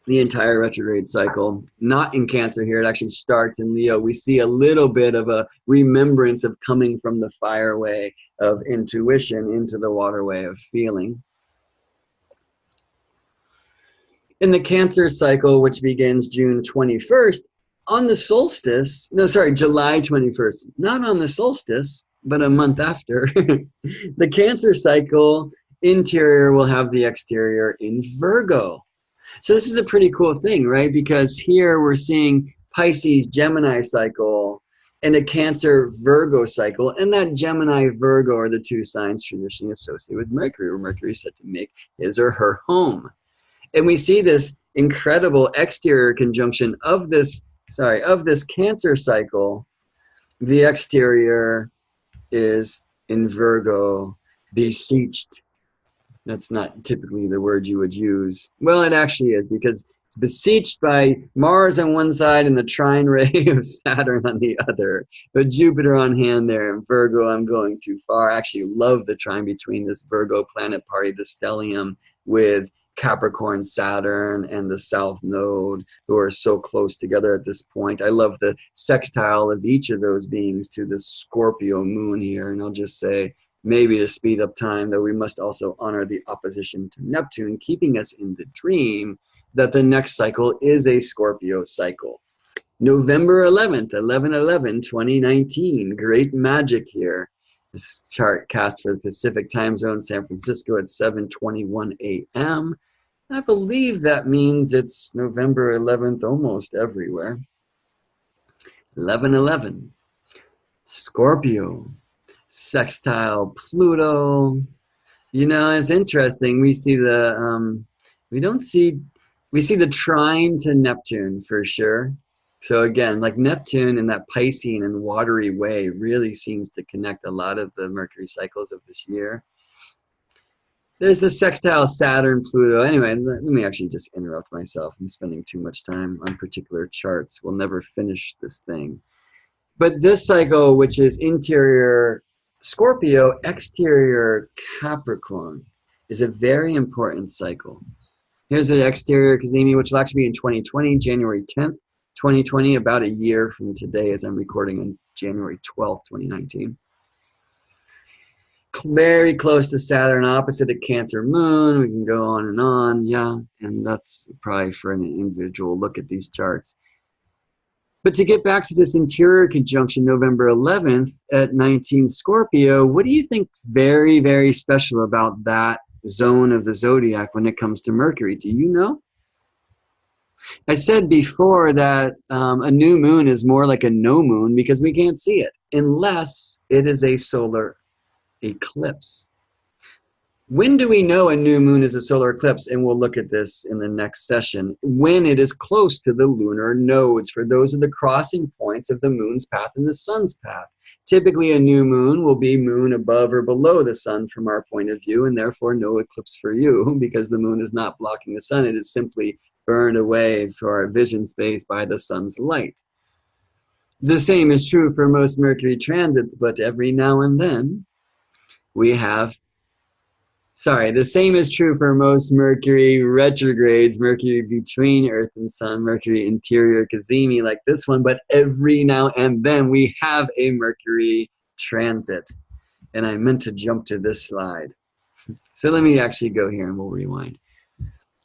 The entire retrograde cycle, not in Cancer here, it actually starts in Leo. We see a little bit of a remembrance of coming from the fire way of intuition into the waterway of feeling. In the Cancer cycle, which begins June 21st, on the solstice, no, sorry, July 21st, not on the solstice, but a month after, the Cancer cycle interior will have the exterior in Virgo. So this is a pretty cool thing, right? Because here we're seeing Pisces Gemini cycle and a Cancer Virgo cycle, and that Gemini Virgo are the two signs traditionally associated with Mercury, where Mercury is said to make his or her home. And we see this incredible exterior conjunction of this Cancer cycle. The exterior is in Virgo, beseeched. That's not typically the word you would use. Well, it actually is, because it's beseeched by Mars on one side and the trine ray of Saturn on the other. But Jupiter on hand there in Virgo, I'm going too far. I actually love the trine between this Virgo planet party, the stellium, with Capricorn Saturn and the South Node, who are so close together at this point. I love the sextile of each of those beings to the Scorpio moon here. And I'll just say, maybe to speed up time, though we must also honor the opposition to Neptune, keeping us in the dream that the next cycle is a Scorpio cycle. November 11th, 11/11/2019, great magic here. This chart cast for the Pacific time zone, San Francisco at 7:21 a.m. I believe that means it's November 11th almost everywhere. 11/11, Scorpio, sextile Pluto. You know, it's interesting. We see the we see the trine to Neptune for sure. So again, like Neptune in that Piscean and watery way really seems to connect a lot of the Mercury cycles of this year. There's the sextile Saturn, Pluto. Anyway, let me actually just interrupt myself. I'm spending too much time on particular charts. We'll never finish this thing. But this cycle, which is interior Scorpio, exterior Capricorn, is a very important cycle. Here's the exterior Cazimi, which will actually be in 2020, January 10th. 2020, about a year from today, as I'm recording on January 12th, 2019. Very close to Saturn, opposite a Cancer moon. We can go on, yeah, and that's probably for an individual look at these charts. But to get back to this interior conjunction, November 11th at 19 Scorpio, what do you think is very, very special about that zone of the zodiac when it comes to Mercury? Do you know? I said before that a new moon is more like a no moon because we can't see it unless it is a solar eclipse. When do we know a new moon is a solar eclipse? And we'll look at this in the next session. When it is close to the lunar nodes, for those are the crossing points of the moon's path and the sun's path. Typically a new moon will be moon above or below the sun from our point of view, and therefore no eclipse for you because the moon is not blocking the sun. It is simply burned away for our vision space by the sun's light. The same is true for most Mercury transits, but every now and then we have, the same is true for most Mercury retrogrades, Mercury between Earth and Sun, Mercury interior Cazimi like this one, but every now and then we have a Mercury transit. And I meant to jump to this slide. So let me actually go here and we'll rewind.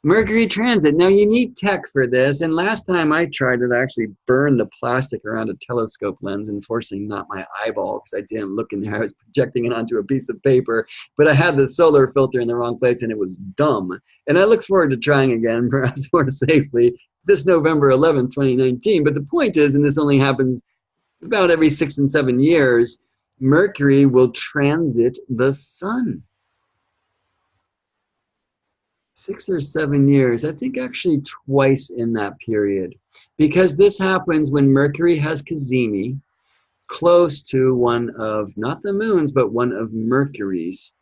Mercury transit. Now you need tech for this. And last time I tried it, I actually burned the plastic around a telescope lens. Unfortunately, not my eyeball because I didn't look in there. I was projecting it onto a piece of paper, but I had the solar filter in the wrong place and it was dumb. And I look forward to trying again, perhaps more safely, this November 11th, 2019. But the point is, and this only happens about every 6 and 7 years, Mercury will transit the sun. 6 or 7 years, I think actually twice in that period, because this happens when Mercury has Cazimi close to one of, not the moon's, but one of Mercury's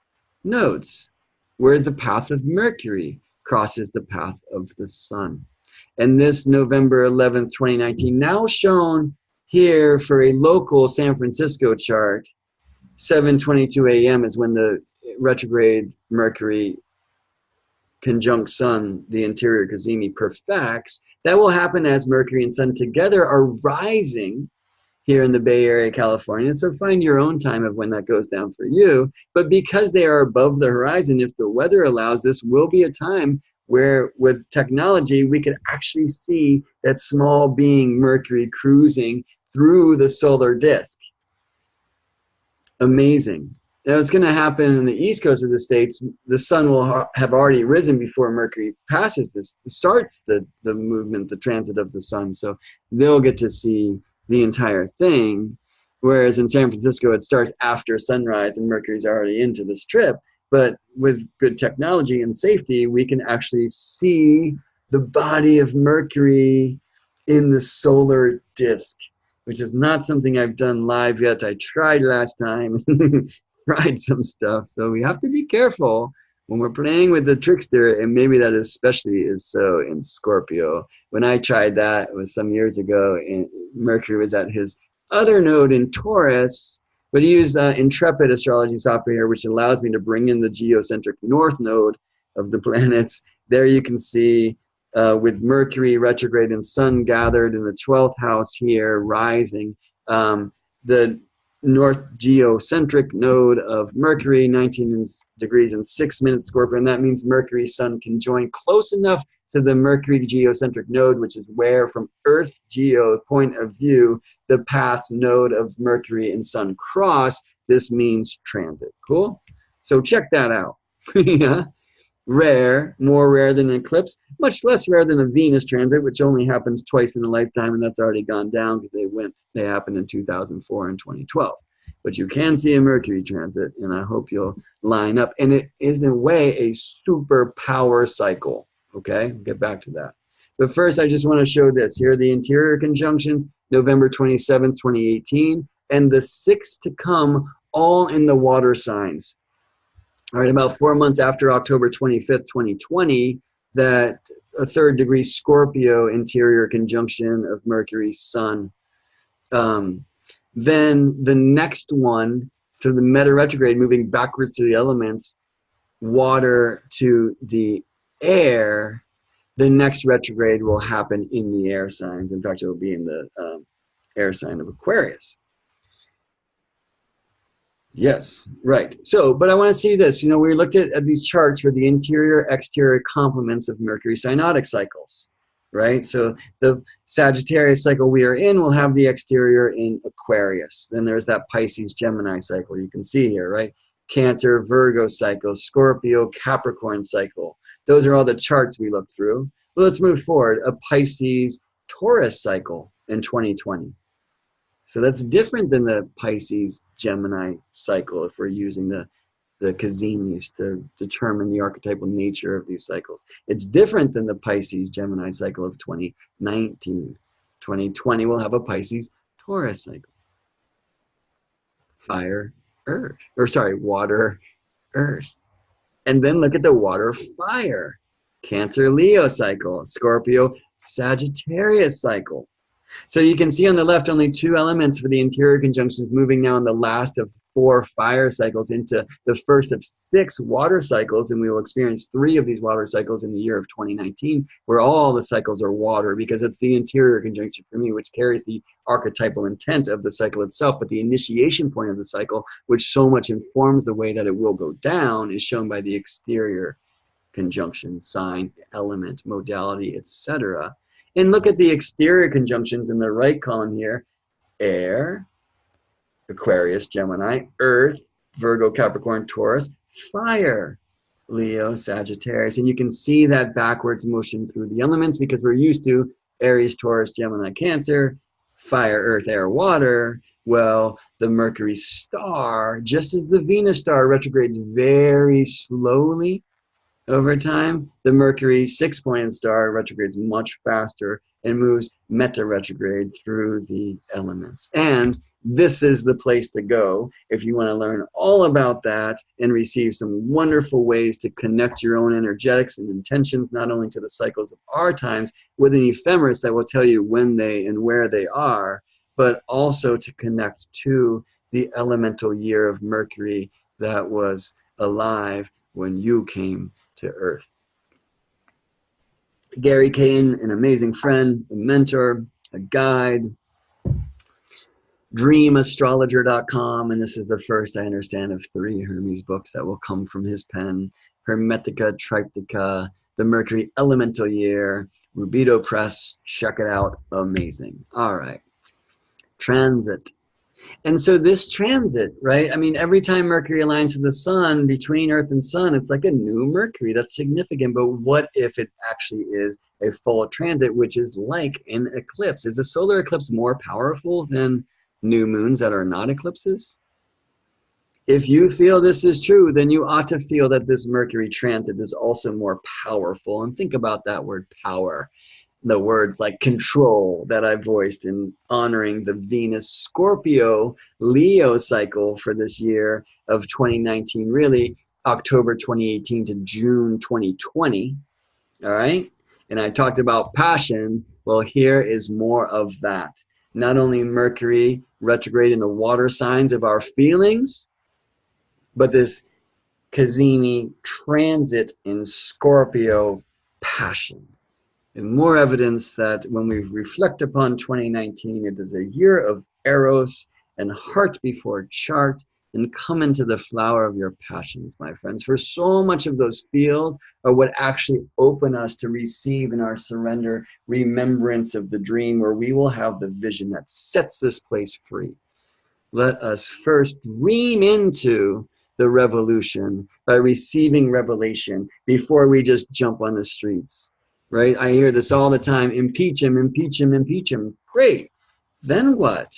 nodes, where the path of Mercury crosses the path of the sun. And this November 11th, 2019, now shown here for a local San Francisco chart, 7:22 a.m. is when the retrograde Mercury conjunct Sun, the interior Cazimi, perfects. That will happen as Mercury and Sun together are rising here in the Bay Area, California. So find your own time of when that goes down for you. But because they are above the horizon, if the weather allows, this will be a time where with technology, we could actually see that small being Mercury cruising through the solar disk. Amazing. Now it's going to happen in the east coast of the states. The sun will have already risen before Mercury passes this, starts the movement, the transit of the sun. So they'll get to see the entire thing. Whereas in San Francisco, it starts after sunrise and Mercury's already into this trip. But with good technology and safety, we can actually see the body of Mercury in the solar disk, which is not something I've done live yet. I tried last time. Tried some stuff, so we have to be careful when we're playing with the trickster, and maybe that especially is so in Scorpio. When I tried that, it was some years ago, and Mercury was at his other node in Taurus, but he used Intrepid astrology software, which allows me to bring in the geocentric north node of the planets. There you can see with Mercury retrograde and Sun gathered in the 12th house here, rising, the north geocentric node of Mercury, 19 degrees and 6 minutes Scorpio, and that means Mercury Sun can join close enough to the Mercury geocentric node, which is where from Earth geo point of view, the paths node of Mercury and Sun cross. This means transit. Cool? So check that out. Yeah. Rare, more rare than an eclipse, much less rare than a Venus transit, which only happens twice in a lifetime, and that's already gone down because they happened in 2004 and 2012. But you can see a Mercury transit, and I hope you'll line up. And it is in a way a super power cycle. Okay, we'll get back to that. But first, I just want to show this. Here are the interior conjunctions, November 27th, 2018, and the 6 to come, all in the water signs. All right, about 4 months after October 25th, 2020, that a 3rd degree Scorpio interior conjunction of Mercury, Sun. Then the next one, to the meta retrograde, moving backwards to the elements, water to the air, the next retrograde will happen in the air signs. In fact, it will be in the air sign of Aquarius. Yes, right. So, but I want to see this. You know, we looked at these charts for the interior, exterior complements of Mercury synodic cycles, right? So the Sagittarius cycle we are in will have the exterior in Aquarius. Then there's that Pisces Gemini cycle you can see here, right? Cancer, Virgo cycle, Scorpio, Capricorn cycle. Those are all the charts we looked through. Well, let's move forward. A Pisces Taurus cycle in 2020. So that's different than the Pisces Gemini cycle if we're using the Cazimis to determine the archetypal nature of these cycles. It's different than the Pisces Gemini cycle of 2019. 2020 will have a Pisces Taurus cycle. Fire, earth, or sorry, water, earth. And then look at the water, fire. Cancer, Leo cycle. Scorpio, Sagittarius cycle. So you can see on the left only 2 elements for the interior conjunctions, moving now in the last of 4 fire cycles into the first of 6 water cycles, and we will experience 3 of these water cycles in the year of 2019, where all the cycles are water, because it's the interior conjunction for me which carries the archetypal intent of the cycle itself, but the initiation point of the cycle, which so much informs the way that it will go down, is shown by the exterior conjunction, sign, element, modality, etc. And look at the exterior conjunctions in the right column here: air, Aquarius, Gemini; earth, Virgo, Capricorn, Taurus; fire, Leo, Sagittarius. And you can see that backwards motion through the elements, because we're used to Aries, Taurus, Gemini, Cancer, fire, earth, air, water. Well, the Mercury star, just as the Venus star retrogrades very slowly over time, the Mercury 6-pointed star retrogrades much faster and moves meta-retrograde through the elements. And this is the place to go if you want to learn all about that and receive some wonderful ways to connect your own energetics and intentions, not only to the cycles of our times with an ephemeris that will tell you when they and where they are, but also to connect to the elemental year of Mercury that was alive when you came to Earth. Gary Kane, an amazing friend, a mentor, a guide, dreamastrologer.com, and this is the first, I understand, of 3 Hermes books that will come from his pen: Hermetica, Triptycha, The Mercury Elemental Year, Rubido Press. Check it out. Amazing. All right. Transit. And so this transit, right? I mean, every time Mercury aligns to the sun, between Earth and Sun, it's like a new Mercury. That's significant. But what if it actually is a full transit, which is like an eclipse? Is a solar eclipse more powerful than new moons that are not eclipses? If you feel this is true, then you ought to feel that this Mercury transit is also more powerful. And think about that word power. The words like control that I voiced in honoring the Venus Scorpio Leo cycle for this year of 2019, really October 2018 to June 2020. All right. And I talked about passion. Well, here is more of that. Not only Mercury retrograde in the water signs of our feelings, but this Cazimi transit in Scorpio passion. And more evidence that when we reflect upon 2019, it is a year of Eros and heart before chart, and come into the flower of your passions, my friends. For so much of those feels are what actually open us to receive in our surrender remembrance of the dream, where we will have the vision that sets this place free. Let us first dream into the revolution by receiving revelation before we just jump on the streets. Right? I hear this all the time. Impeach him, impeach him, impeach him. Great. Then what?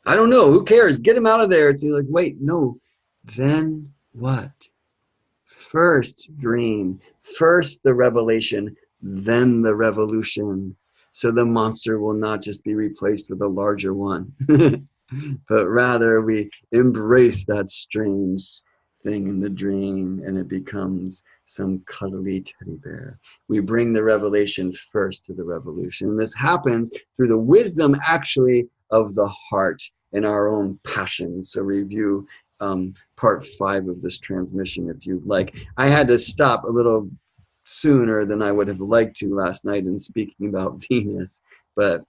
I don't know. Who cares? Get him out of there. It's like, wait, no. Then what? First dream. First the revelation. Then the revolution. So the monster will not just be replaced with a larger one, but rather we embrace that strange thing in the dream, and it becomes some cuddly teddy bear. We bring the revelation first to the revolution. And this happens through the wisdom, actually, of the heart and our own passions. So review part 5 of this transmission if you'd like. I had to stop a little sooner than I would have liked to last night in speaking about Venus, but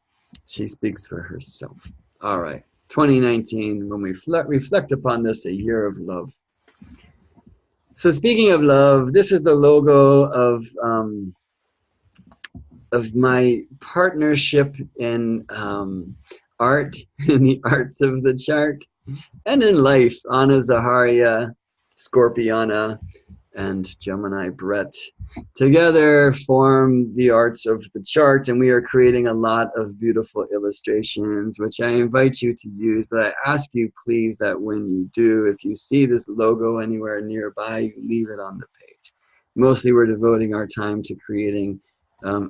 she speaks for herself. All right, 2019, when we reflect upon this, a year of love. So speaking of love, this is the logo of my partnership in art, in the arts of the chart, and in life. Anna Zaharia, Scorpiana, and Gemini Brett together form the arts of the chart, and we are creating a lot of beautiful illustrations, which I invite you to use. But I ask you, please, that when you do, if you see this logo anywhere nearby, you leave it on the page. Mostly we're devoting our time to creating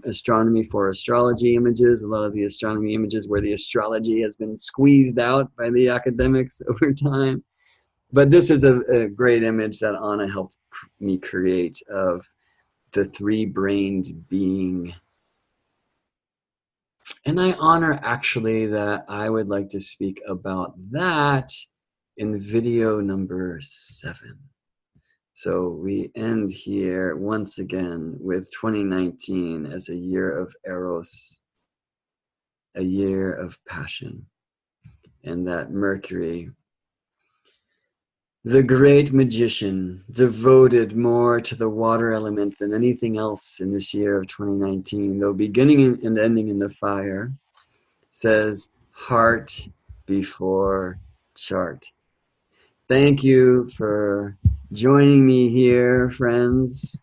astronomy for astrology images. A lot of the astronomy images where the astrology has been squeezed out by the academics over time. But this is a great image that Anna helped me create of the 3-brained being. And I honor actually that I would like to speak about that in video number 7. So we end here once again with 2019 as a year of Eros, a year of passion, and that Mercury, the great magician, devoted more to the water element than anything else in this year of 2019, though beginning and ending in the fire, says heart before chart. Thank you for joining me here, friends.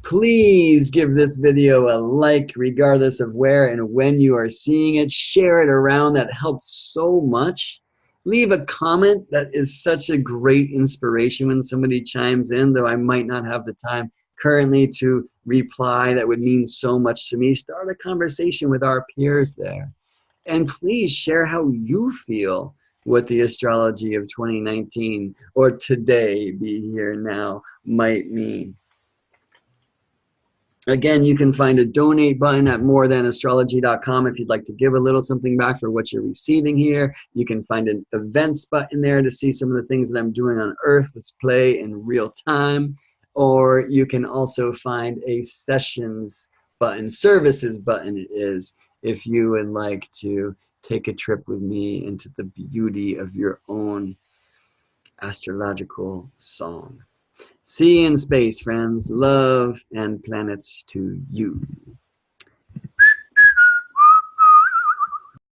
Please give this video a like regardless of where and when you are seeing it. Share it around. That helps so much. Leave a comment. That is such a great inspiration when somebody chimes in, though I might not have the time currently to reply. That would mean so much to me. Start a conversation with our peers there. And please share how you feel what the astrology of 2019 or today, be here now, might mean. Again, you can find a donate button at morethan.astrology.com if you'd like to give a little something back for what you're receiving here. You can find an events button there to see some of the things that I'm doing on Earth. Let's play in real time. Or you can also find a sessions button, services button it is, if you would like to take a trip with me into the beauty of your own astrological song. See you in space, friends. Love and planets to you.